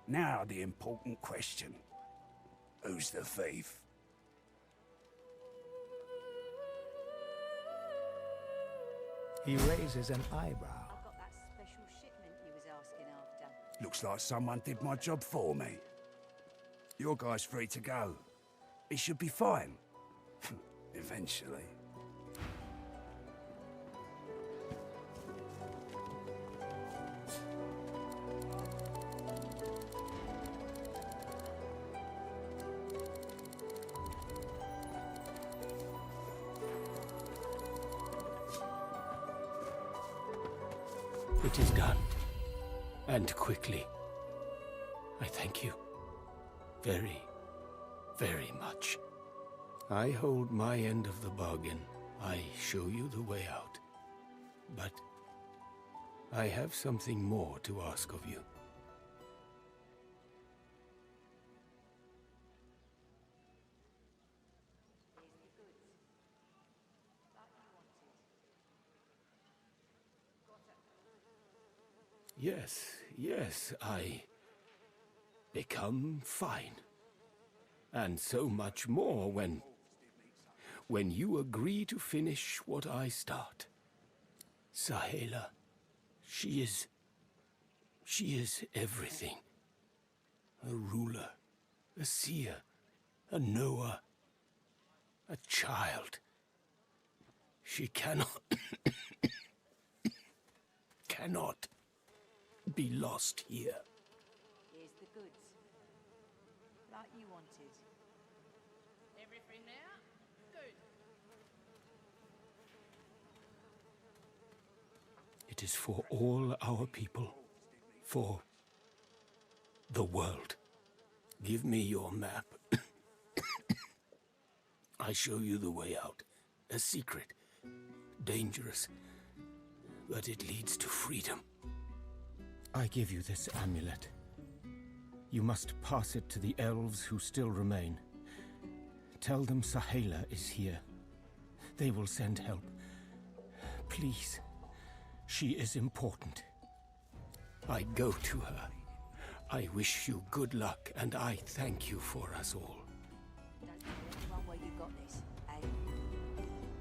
G: Now the important question. Who's the thief?
C: He raises an eyebrow.
A: I got that special shipment you was asking after.
G: Looks like someone did my job for me. Your guy's free to go. He should be fine. Eventually.
I: It is done. And quickly. I thank you. Very, very much. I hold my end of the bargain, I show you the way out. But I have something more to ask of you. Yes, I become fine. And so much more when you agree to finish what I start. Sahela, she is everything. A ruler, a seer, a knower, a child. She cannot be lost here.
J: Here's the goods. Like you wanted.
P: Everything there? Good.
I: It is for all our people, for the world. Give me your map. I show you the way out. A secret, dangerous, but it leads to freedom. I give you this amulet. You must pass it to the elves who still remain. Tell them Sahela is here. They will send help. Please. She is important. I go to her. I wish you good luck, and I thank you for us all.
J: Don't tell anyone where you got this, eh?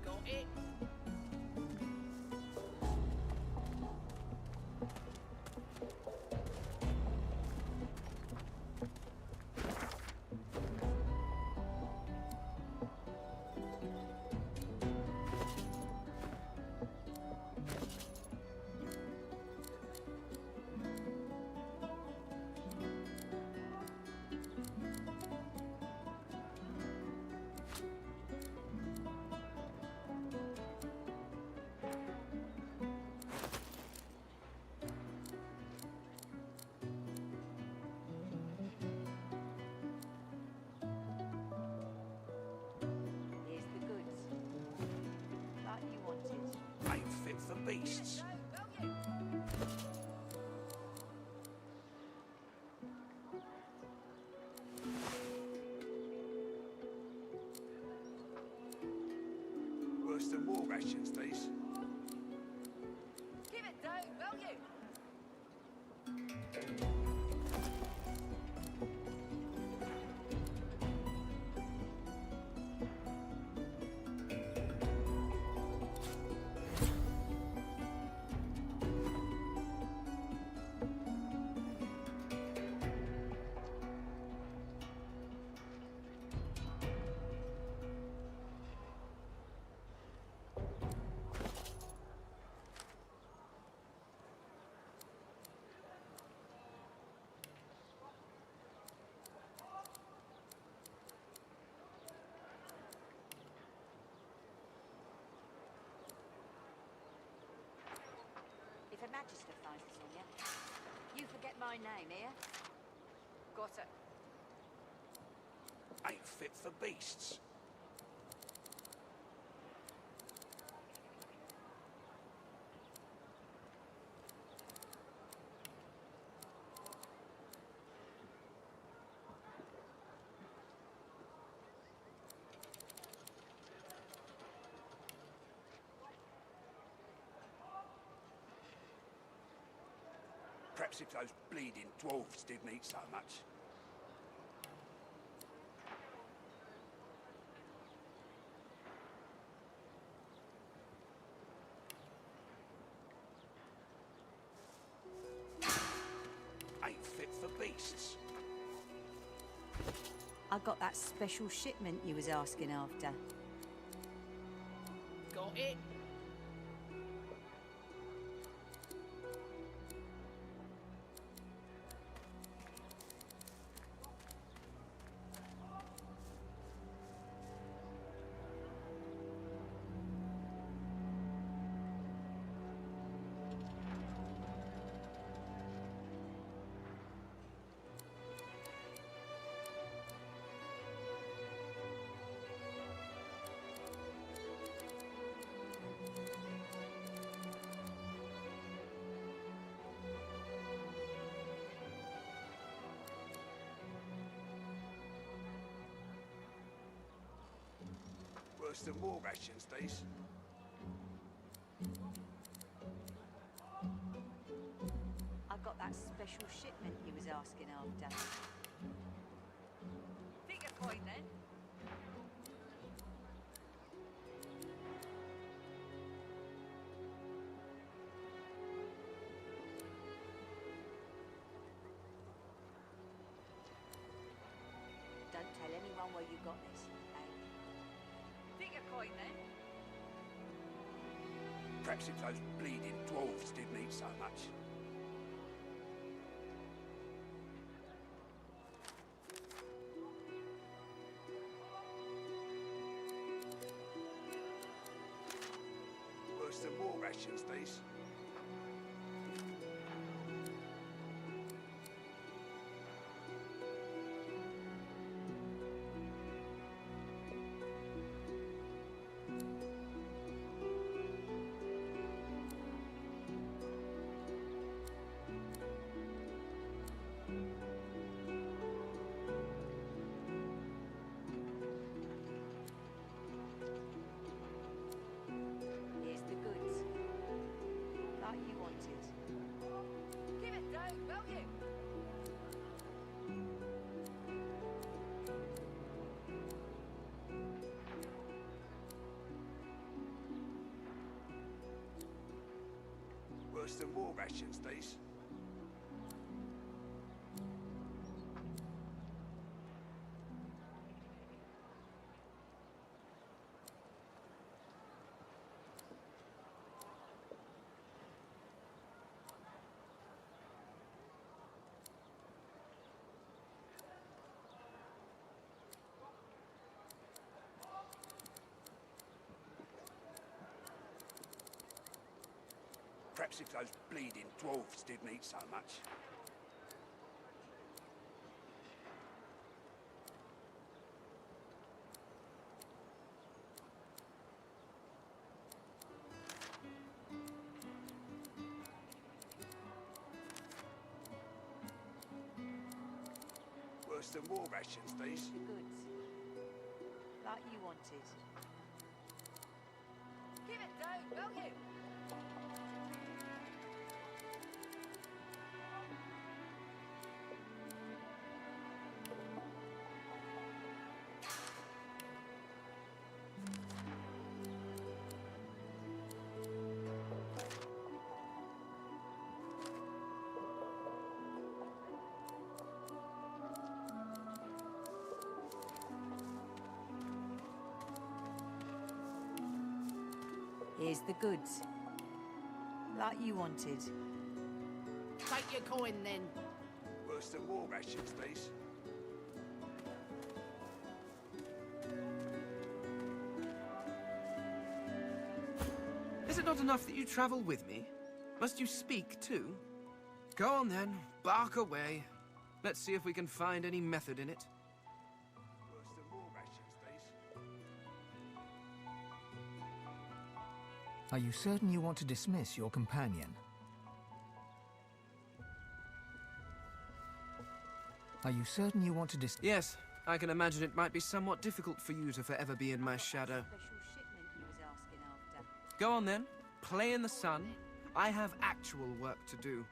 P: Got it.
J: Here's the goods. Like you wanted.
G: Ain't fit for beasts. Worse than war rations, these.
J: Give it dough, will you? If a magister finds this on you, you forget my name, here. Got it.
G: Ain't fit for beasts. Perhaps if those bleeding dwarves didn't eat so much. Ain't fit for beasts.
A: I got that special shipment you was asking after.
P: Got it.
G: Worse than war rations, these.
A: I got that special shipment he was asking after. Pick a coin then. Don't tell anyone where you got this, eh? Pick a coin then.
G: Perhaps if those bleeding dwarves didn't eat so much. Worse than war rations, these.
A: Here's the goods. Like you wanted. Give it down, will you?
G: Worse than war rations, these. Perhaps if those bleeding dwarves didn't eat so much. Worse than war rations, these.
A: The goods. Like you wanted. Give it down, will you? Here's the goods. Like you wanted.
P: Take your coin then.
G: Worse than war rations, these.
D: Is it not enough that you travel with me? Must you speak too? Go on then, bark away. Let's see if we can find any method in it.
G: Worse than war rations, these.
C: Are you certain you want to dismiss your companion? Are you certain you want to
D: Yes, I can imagine it might be somewhat difficult for you to forever be in my shadow.
A: Special shipment he was asking after.
D: Go on then, play in the sun. I have actual work to do.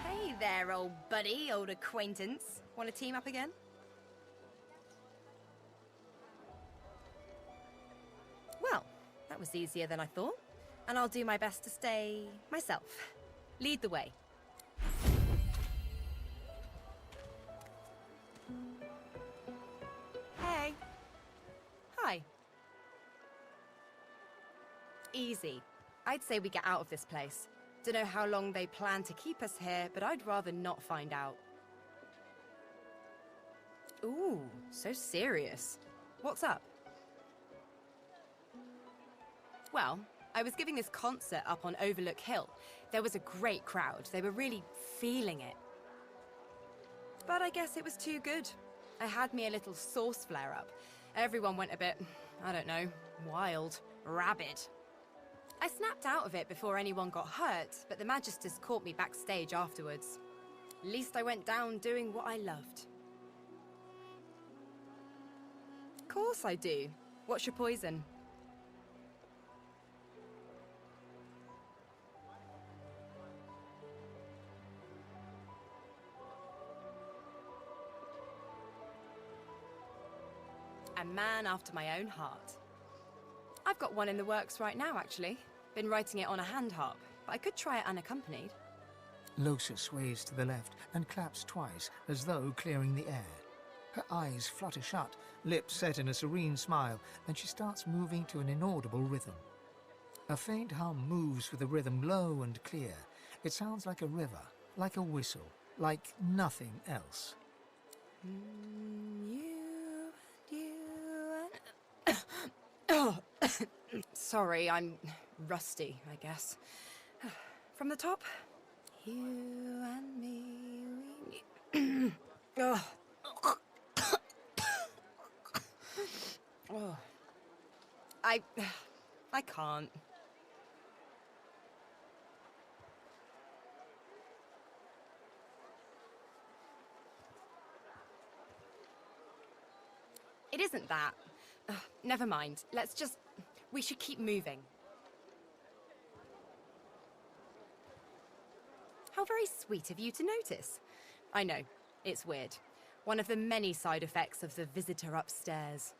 B: Hey there, old buddy, old acquaintance. Want to team up again? Well, that was easier than I thought. And I'll do my best to stay myself. Lead the way. Hey. Hi. Easy. I'd say we get out of this place. Don't know how long they plan to keep us here, but I'd rather not find out. Ooh, so serious. What's up? Well, I was giving this concert up on Overlook Hill. There was a great crowd. They were really feeling it. But I guess it was too good. I had me a little sauce flare-up. Everyone went a bit, I don't know, wild, rabid. I snapped out of it before anyone got hurt, but the Magisters caught me backstage afterwards. At least I went down doing what I loved. Of course I do. What's your poison? A man after my own heart. I've got one in the works right now, actually. Been writing it on a hand harp, but I could try it unaccompanied.
C: Losa sways to the left and claps twice, as though clearing the air. Her eyes flutter shut, lips set in a serene smile, and she starts moving to an inaudible rhythm. A faint hum moves with a rhythm low and clear. It sounds like a river, like a whistle, like nothing else.
B: Sorry, I'm rusty, I guess. From the top. You and me, we need... oh. Oh. I can't. It isn't that. Never mind. Let's just... We should keep moving. How very sweet of you to notice. I know, it's weird. One of the many side effects of the visitor upstairs.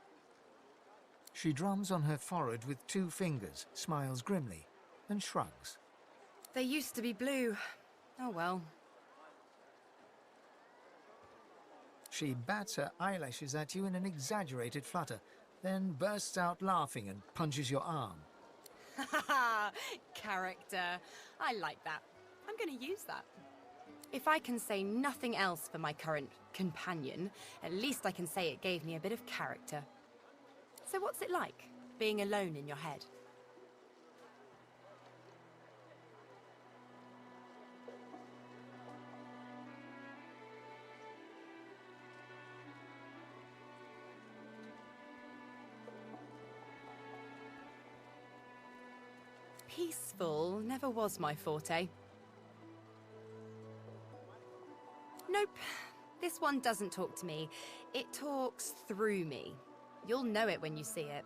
C: She drums on her forehead with 2 fingers, smiles grimly, and shrugs.
B: They used to be blue. Oh well.
C: She bats her eyelashes at you in an exaggerated flutter, then bursts out laughing and punches your arm.
B: Ha Character. I like that. I'm going to use that. If I can say nothing else for my current companion, at least I can say it gave me a bit of character. So what's it like, being alone in your head? Peaceful never was my forte. Nope, this one doesn't talk to me. It talks through me. You'll know it when you see it.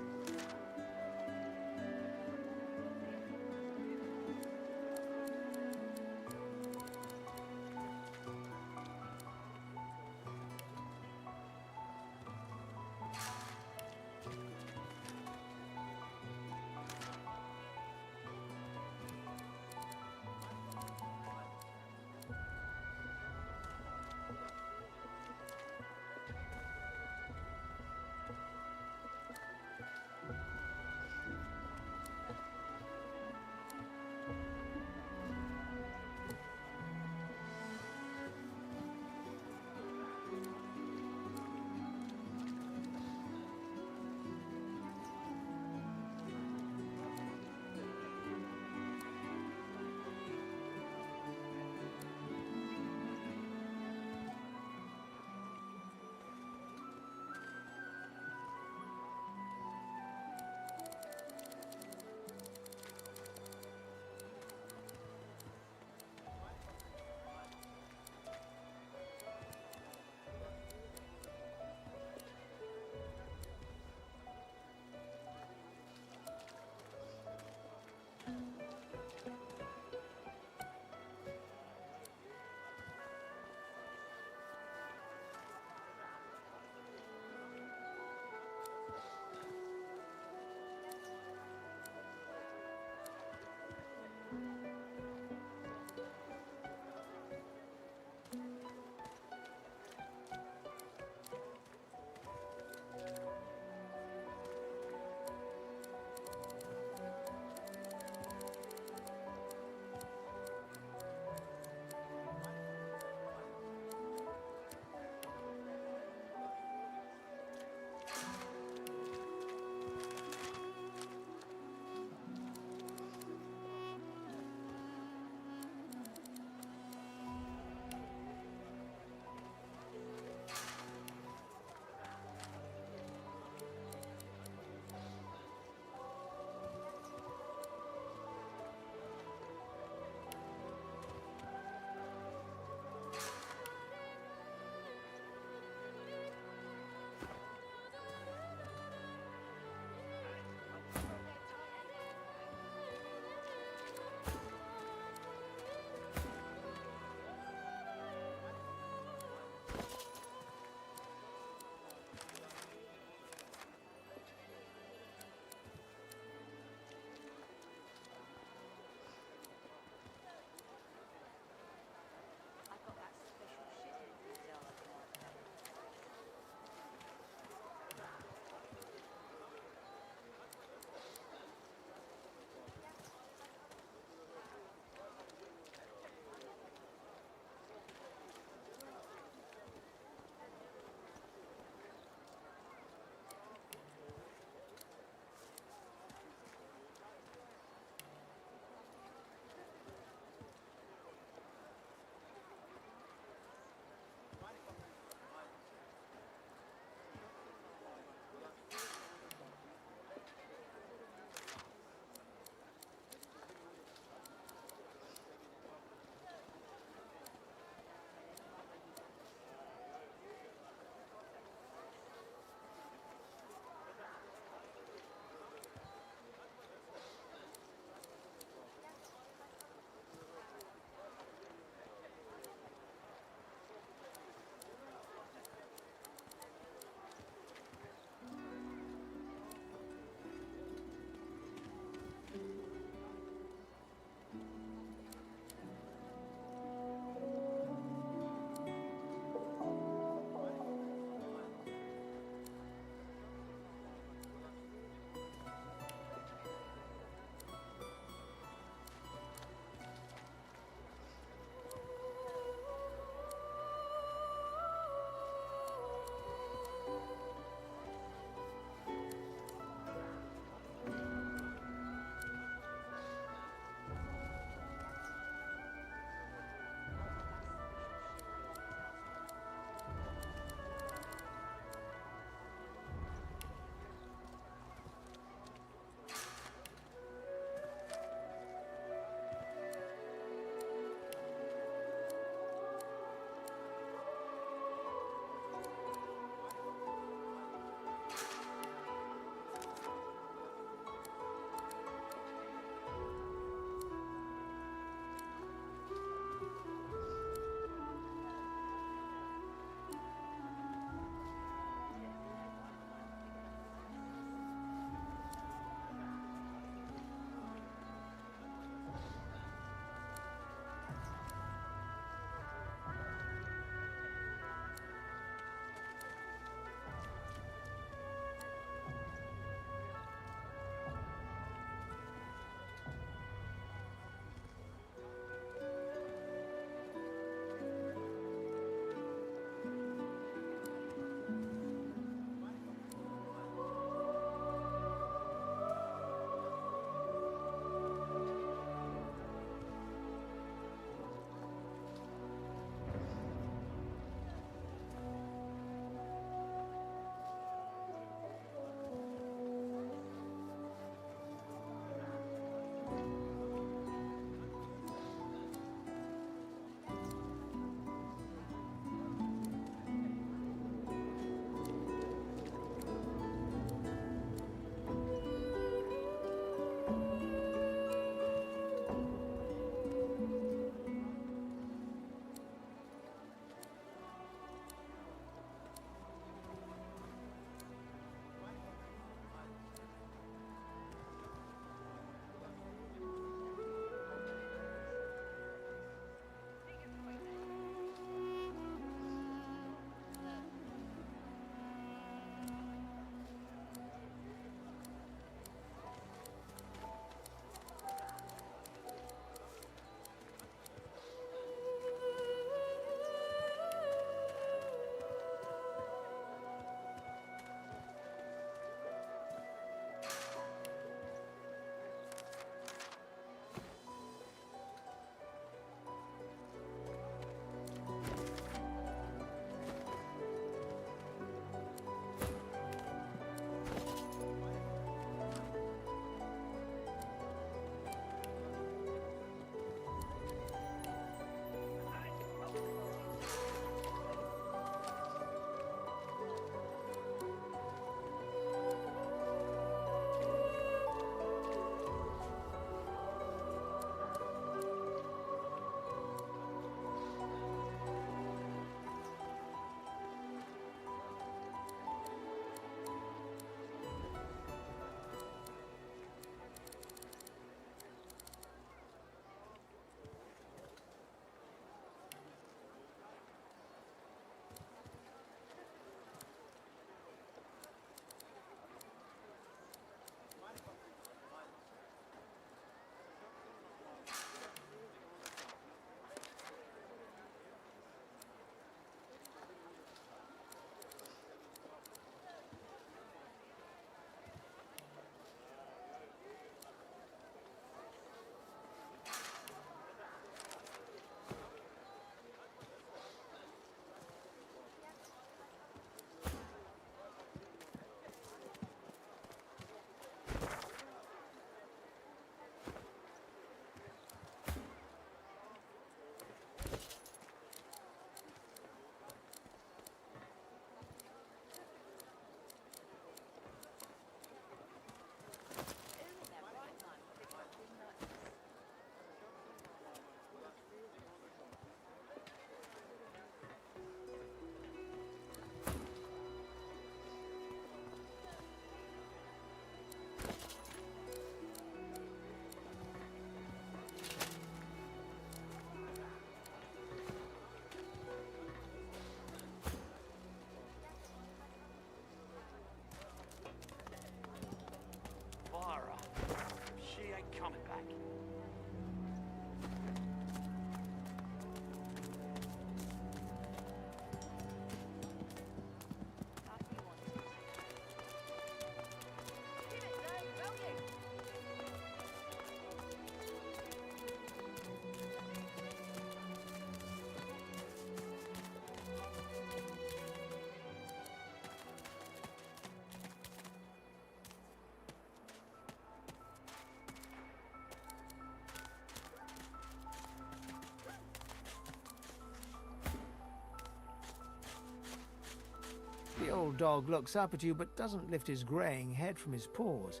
C: The old dog looks up at you but doesn't lift his greying head from his paws.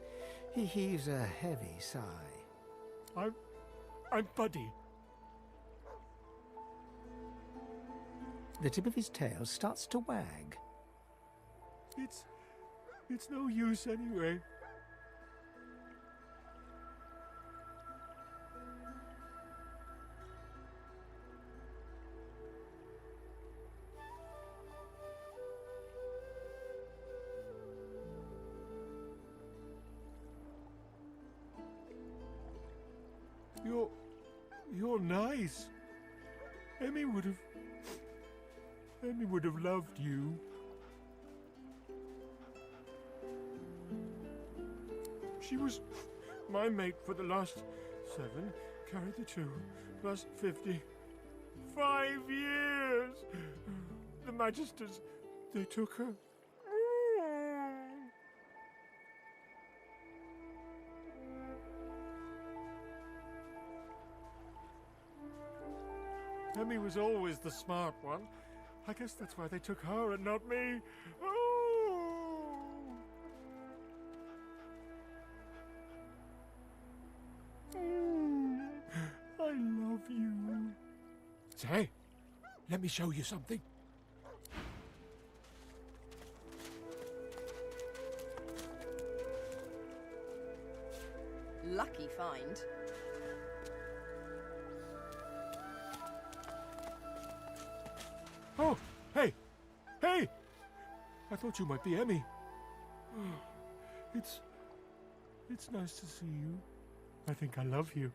C: He heaves a heavy sigh.
N: I'm Buddy.
C: The tip of his tail starts to wag.
N: It's no use anyway. You're nice. Emmy would have loved you. She was my mate for the last 7, carry the 2, plus 50. 5 years! The Magisters, they took her. Emmy was always the smart one. I guess that's why they took her and not me. Oh! I love you. Say, let me show you something.
B: Lucky find.
N: Oh, hey! Hey! I thought you might be Emmy. It's nice to see you. I think I love you.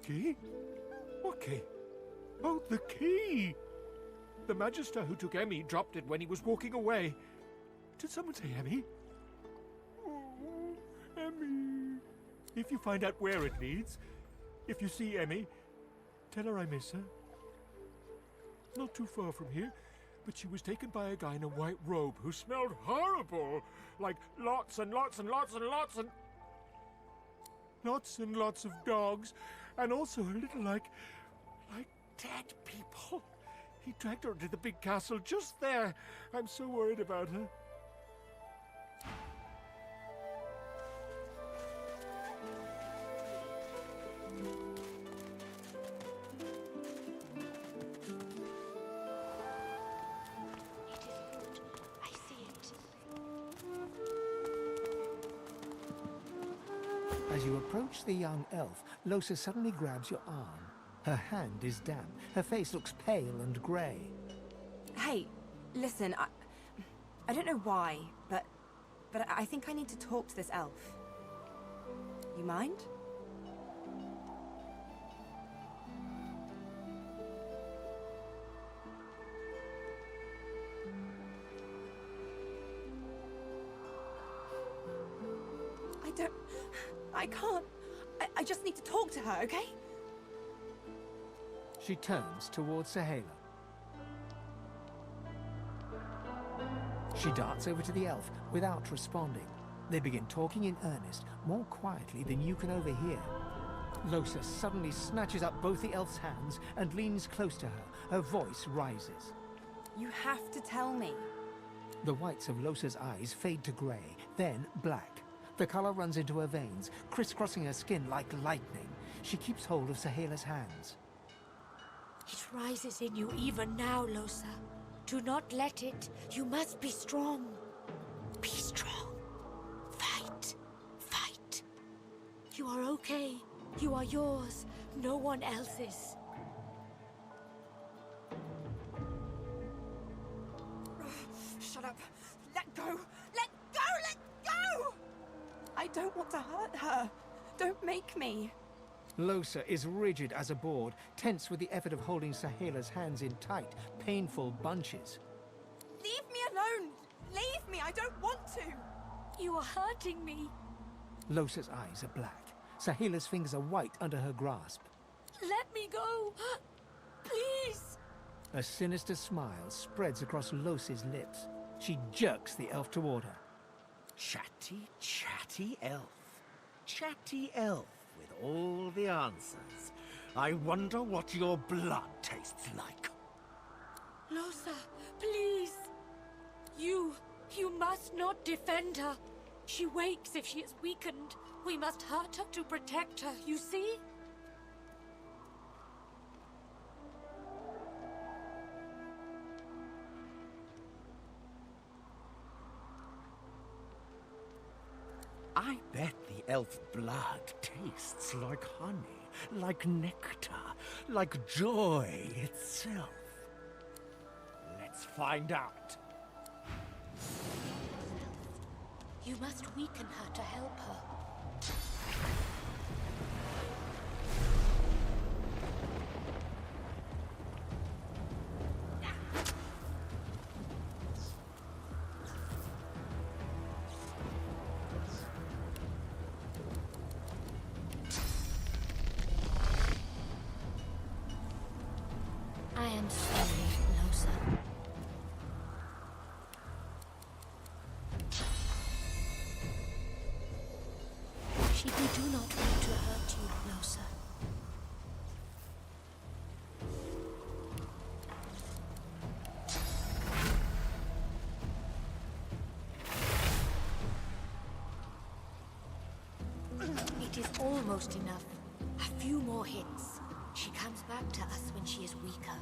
N: Key? What key? Oh, the key! The Magister who took Emmy dropped it when he was walking away. Did someone say Emmy? Oh, Emmy. If you find out where it leads, if you see Emmy, tell her I miss her. Not too far from here, but she was taken by a guy in a white robe who smelled horrible. Like lots and lots and lots and lots and... lots and lots of dogs. And also a little like dead people. He dragged her to the big castle just there. I'm so worried about her.
C: As you approach the young elf, Losa suddenly grabs your arm. Her hand is damp. Her face looks pale and grey.
B: Hey, listen, I don't know why, but I think I need to talk to this elf. You mind? I can't. I just need to talk to her, okay?
C: She turns towards Sahela. She darts over to the elf without responding. They begin talking in earnest, more quietly than you can overhear. Losa suddenly snatches up both the elf's hands and leans close to her. Her voice rises.
B: You have to tell me.
C: The whites of Losa's eyes fade to grey, then black. The color runs into her veins, crisscrossing her skin like lightning. She keeps hold of Sahela's hands.
O: It rises in you even now, Losa. Do not let it. You must be strong. Be strong. Fight. Fight. You are okay. You are yours. No one else's.
B: Shut up. Let go. Let go. Let go. I don't want to hurt her. Don't make me.
C: Losa is rigid as a board, tense with the effort of holding Sahela's hands in tight, painful bunches.
B: Leave me alone. Leave me. I don't want to.
O: You are hurting me.
C: Losa's eyes are black. Sahela's fingers are white under her grasp.
O: Let me go. Please.
C: A sinister smile spreads across Losa's lips. She jerks the elf toward her.
L: Chatty, chatty elf. Chatty elf with all the answers. I wonder what your blood tastes like.
O: Losa, please. You must not defend her. She wakes if she is weakened. We must hurt her to protect her, you see?
K: I bet the elf blood tastes like honey, like nectar, like joy itself. Let's find out.
O: You must weaken her to help her. I am sorry, Losa. We do not want to hurt you, Losa. It is almost enough. A few more hits. She comes back to us when she is weaker.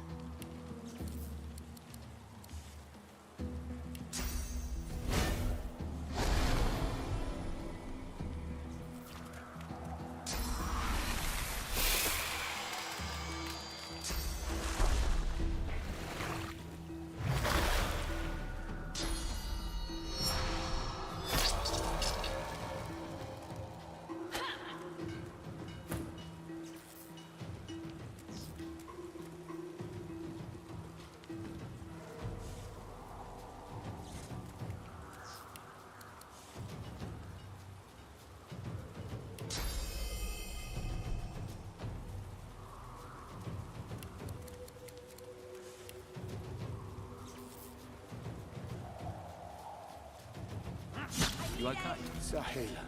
I: You okay?
C: Sahela,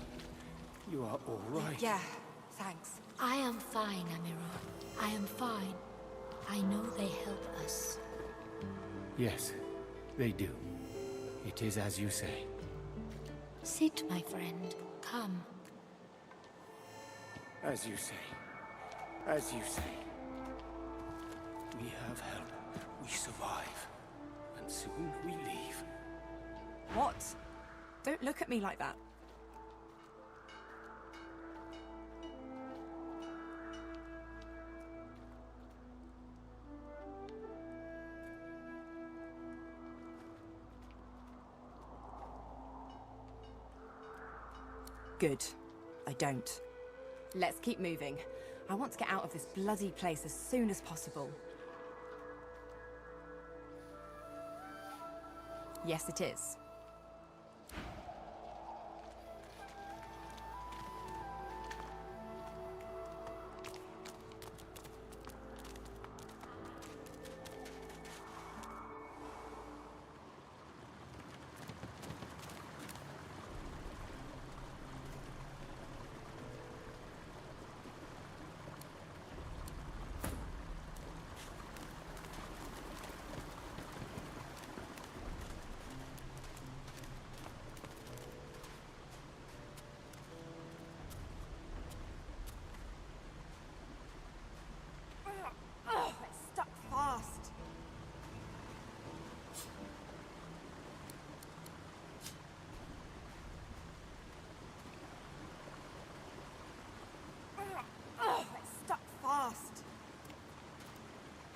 C: you are all right.
B: Yeah, thanks.
O: I am fine, Amiro. I am fine. I know they help us.
I: Yes, they do. It is as you say.
O: Sit, my friend. Come.
I: As you say. As you say. We have help. We survive. And soon we leave.
B: What? Don't look at me like that. Good. I don't. Let's keep moving. I want to get out of this bloody place as soon as possible. Yes, it is.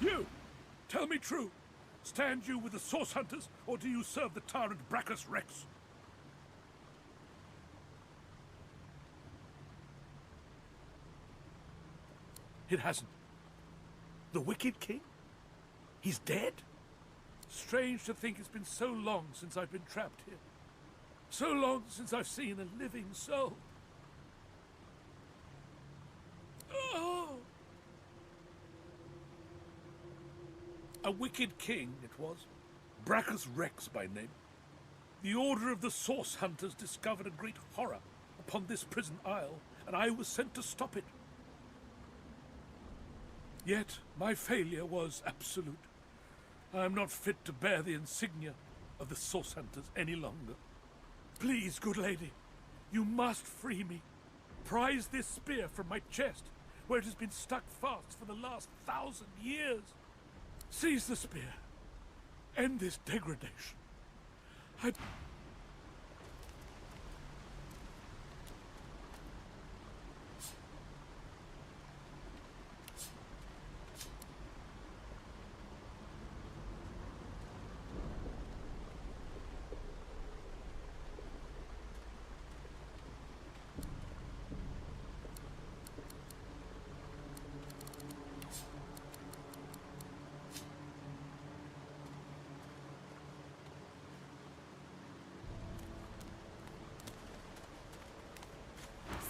N: You! Tell me true. Stand you with the Source Hunters, or do you serve the tyrant Brachus Rex? It hasn't. The Wicked King? He's dead? Strange to think it's been so long since I've been trapped here. So long since I've seen a living soul. Oh! A wicked king, it was. Brachus Rex by name. The Order of the Source Hunters discovered a great horror upon this prison isle, and I was sent to stop it. Yet, my failure was absolute. I am not fit to bear the insignia of the Source Hunters any longer. Please, good lady, you must free me. Prise this spear from my chest, where it has been stuck fast for the last 1,000 years. Seize the spear. End this degradation.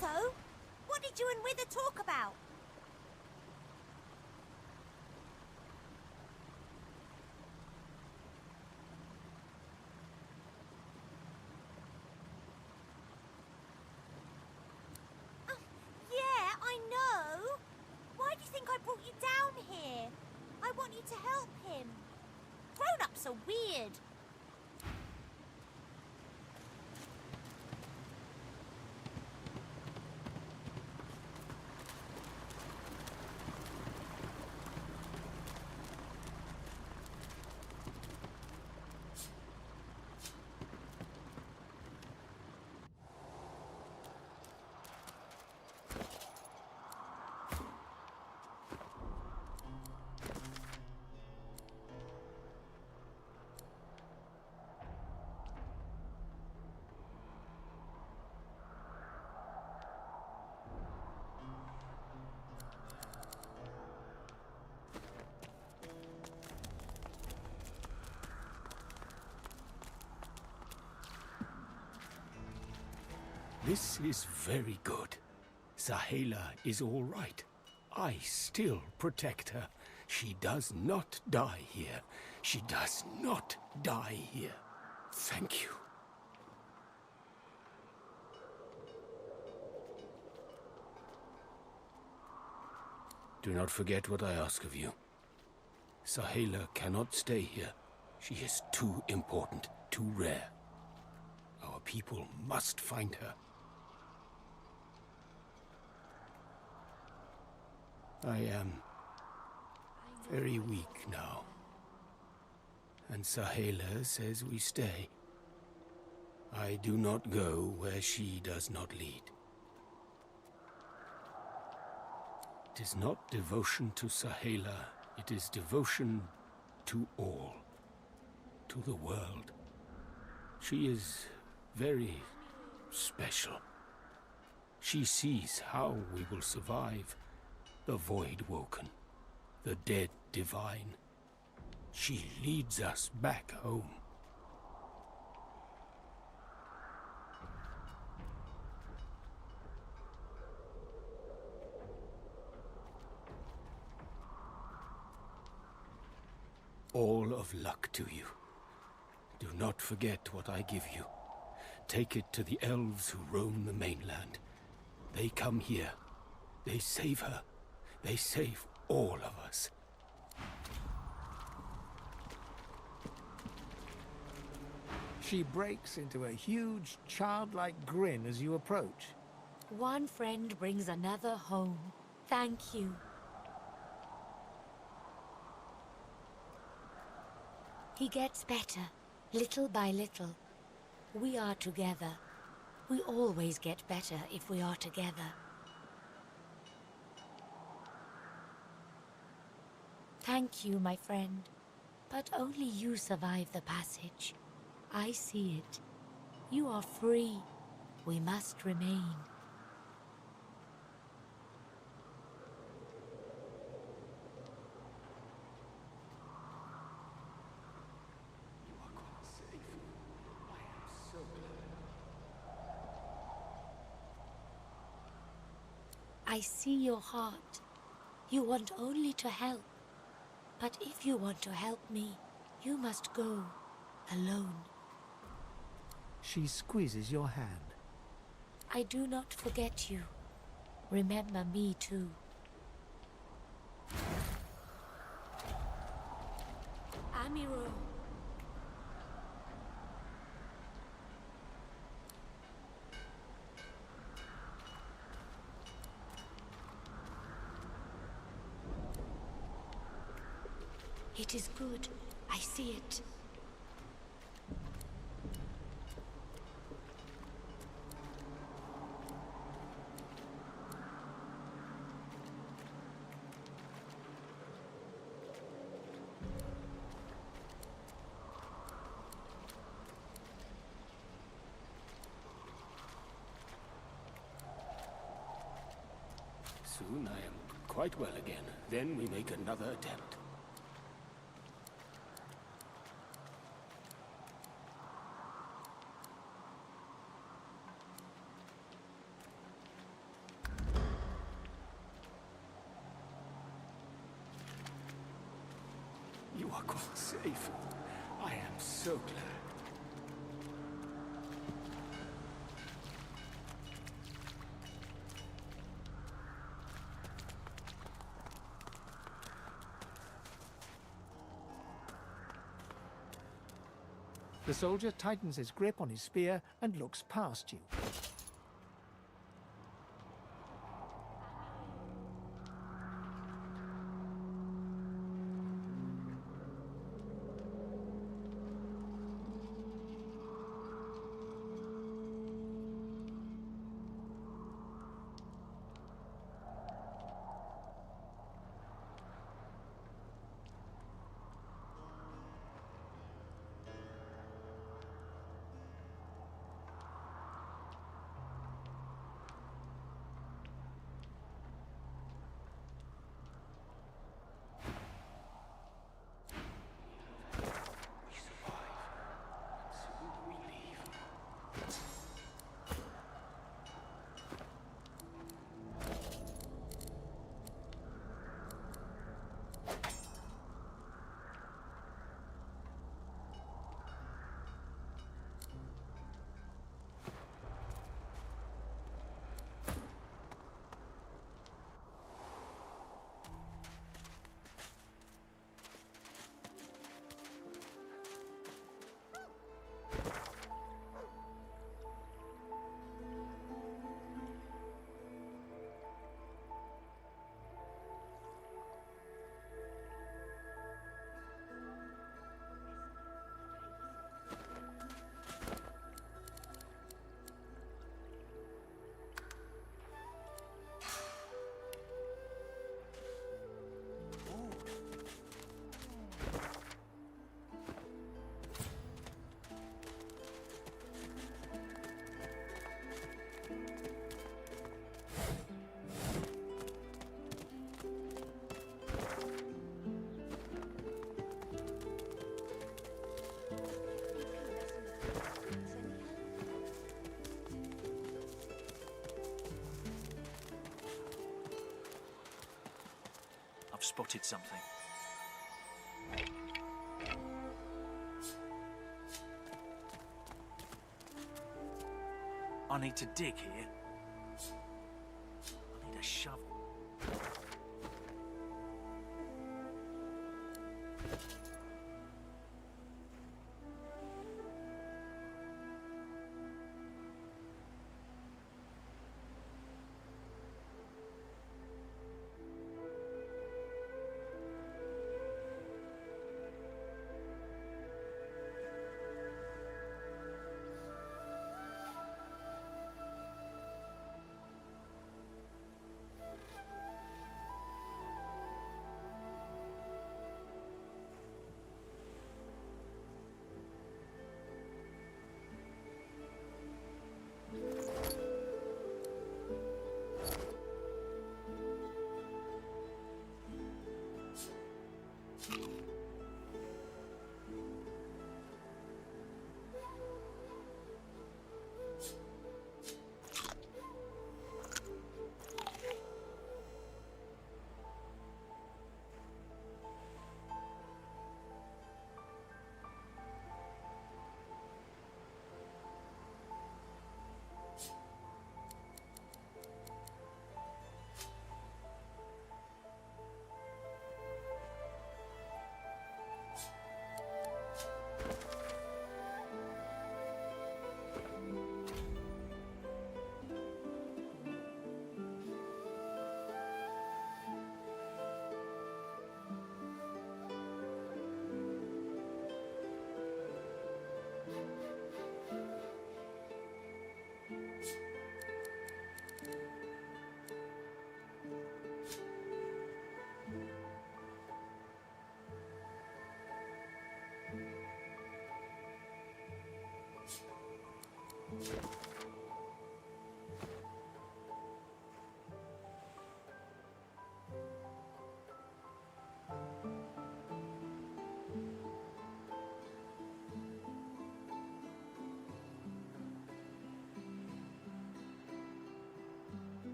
Q: So, what did you and Wither talk about? Yeah, I know. Why do you think I brought you down here? I want you to help him. Grown-ups are weird.
I: This is very good. Sahela is all right. I still protect her. She does not die here. She does not die here. Thank you. Do not forget what I ask of you. Sahela cannot stay here. She is too important, too rare. Our people must find her. I am very weak now. And Sahela says we stay. I do not go where she does not lead. It is not devotion to Sahela, it is devotion to all, to the world. She is very special. She sees how we will survive. The void woken, the dead divine. She leads us back home. All of luck to you. Do not forget what I give you. Take it to the elves who roam the mainland. They come here. They save her. They save all of us.
C: She breaks into a huge, childlike grin as you approach.
O: One friend brings another home. Thank you. He gets better, little by little. We are together. We always get better if we are together. Thank you, my friend. But only you survive the passage. I see it. You are free. We must remain. I see your heart. You want only to help. But if you want to help me, you must go alone.
C: She squeezes your hand.
O: I do not forget you. Remember me too. Amiro. It is good. I see it.
I: Soon I am quite well again. Then we make another attempt. You are quite safe. I am so glad.
C: The soldier tightens his grip on his spear and looks past you.
V: I've spotted something. I need to dig here. I need a shovel.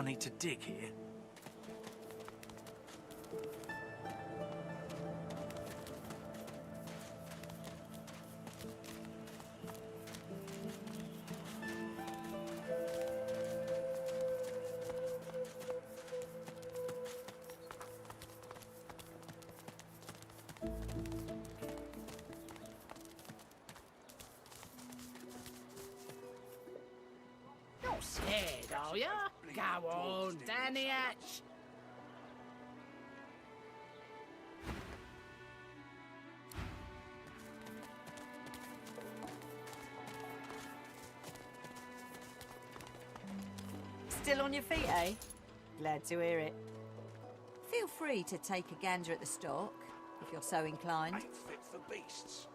V: I need to dig here.
P: Not scared, are ya? Go on, Danny Hatch.
A: Still on your feet, eh? Glad to hear it. Feel free to take a gander at the stock, if you're so inclined.
G: Ain't fit for beasts.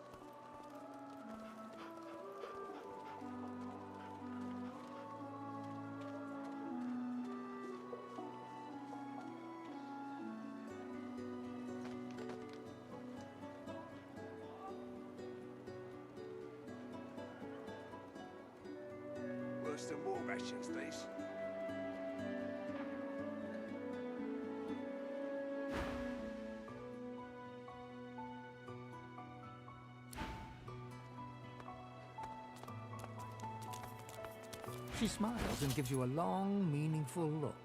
G: Worse than war rations, these.
C: She smiles and gives you a long, meaningful look.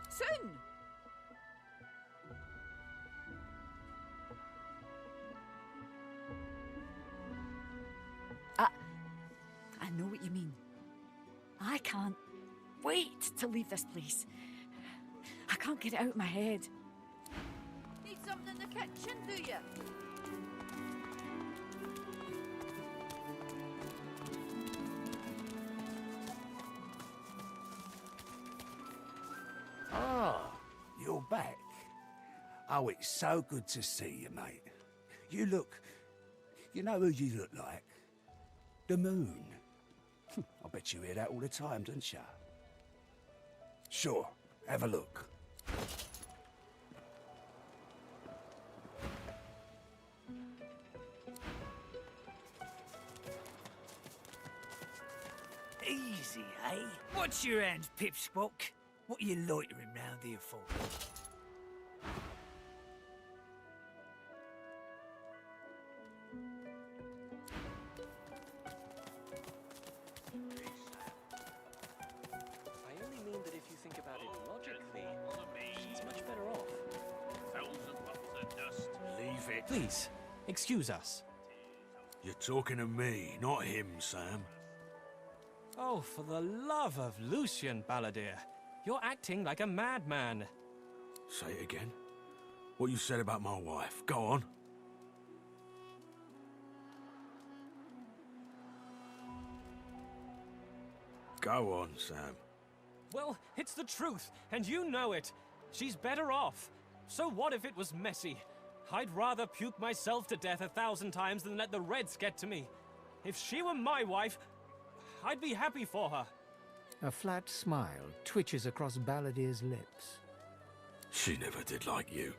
A: Soon! I know what you mean. I can't wait to leave this place. I can't get it out of my head.
J: Need something in the kitchen, do you?
G: Ah, you're back. Oh, it's so good to see you, mate. You look... You know who you look like? The moon. I bet you hear that all the time, don't you? Sure, have a look.
R: Easy, eh? What's your hands, Pipsqueak? What are you loitering round here for?
H: I only mean that if you think about it logically, she's much better off.
T: Leave it.
I: Please, excuse us.
T: You're talking to me, not him, Sam.
I: Oh, for the love of Lucian, Balladeer. You're acting like a madman.
T: Say it again. What you said about my wife. Go on. Go on, Sam.
I: Well, it's the truth, and you know it. She's better off. So what if it was messy? I'd rather puke myself to death 1,000 times than let the Reds get to me. If she were my wife, I'd be happy for her.
C: A flat smile twitches across Balladeer's lips.
T: She never did like you.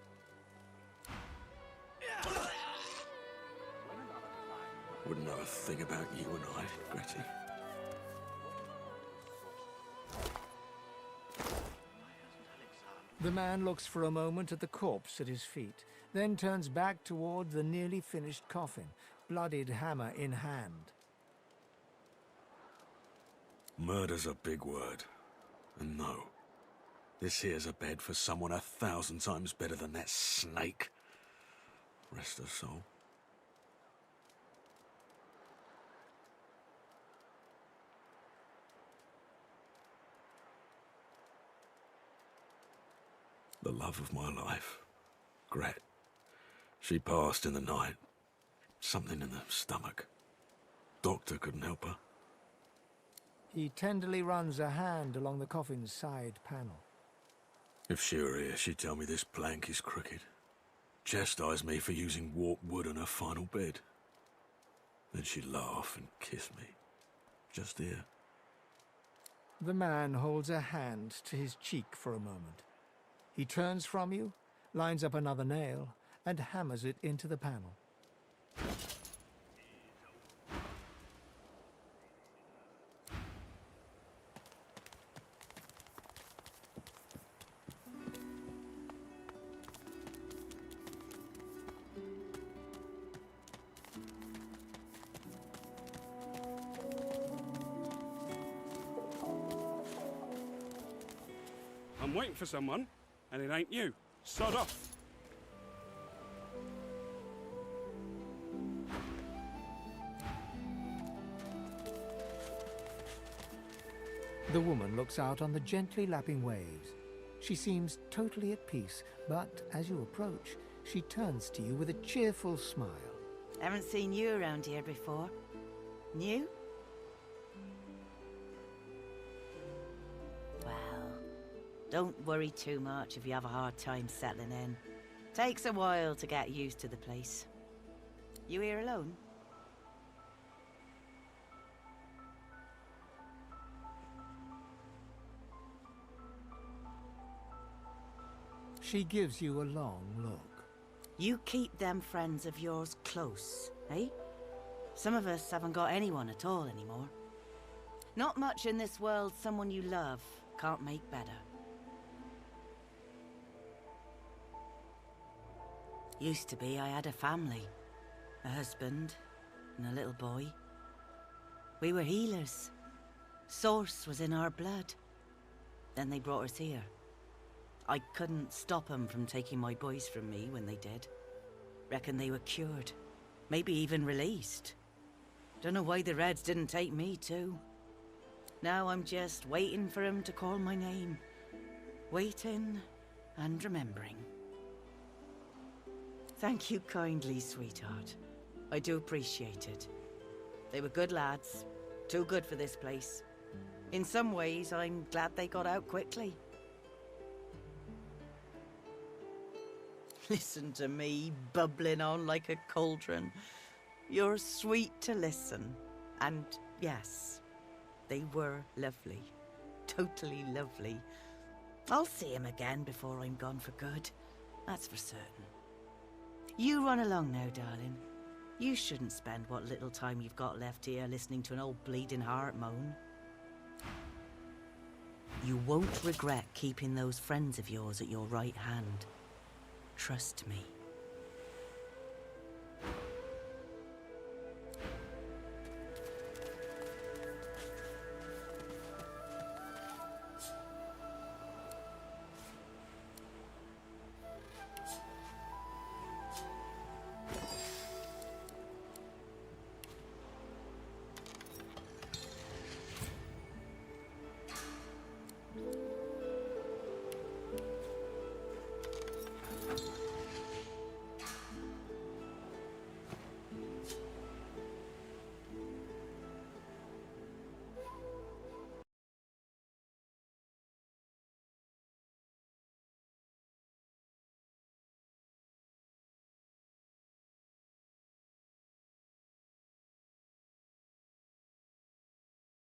T: Wouldn't know a thing about you and I, Gretty.
C: The man looks for a moment at the corpse at his feet, then turns back toward the nearly finished coffin, bloodied hammer in hand.
T: Murder's a big word. And no, this here's a bed for someone 1,000 times better than that snake. Rest her soul. The love of my life, Gret. She passed in the night. Something in the stomach. Doctor couldn't help her.
C: He tenderly runs a hand along the coffin's side panel.
T: If she were here, she'd tell me this plank is crooked. Chastise me for using warped wood on her final bed. Then she'd laugh and kiss me. Just here.
C: The man holds a hand to his cheek for a moment. He turns from you, lines up another nail, and hammers it into the panel.
N: I'm waiting for someone, and it ain't you. Sod off.
C: The woman looks out on the gently lapping waves. She seems totally at peace, but as you approach, she turns to you with a cheerful smile.
A: Haven't seen you around here before. New? Well, don't worry too much if you have a hard time settling in. Takes a while to get used to the place. You here alone?
C: She gives you a long look.
A: You keep them friends of yours close, eh? Some of us haven't got anyone at all anymore. Not much in this world someone you love can't make better. Used to be I had a family. A husband and a little boy. We were healers. Source was in our blood. Then they brought us here. I couldn't stop them from taking my boys from me when they did. Reckon they were cured. Maybe even released. Don't know why the Reds didn't take me too. Now I'm just waiting for him to call my name. Waiting and remembering. Thank you kindly, sweetheart. I do appreciate it. They were good lads. Too good for this place. In some ways, I'm glad they got out quickly. Listen to me, bubbling on like a cauldron. You're sweet to listen. And yes, they were lovely. Totally lovely. I'll see him again before I'm gone for good. That's for certain. You run along now, darling. You shouldn't spend what little time you've got left here listening to an old bleeding heart moan. You won't regret keeping those friends of yours at your right hand. Trust me.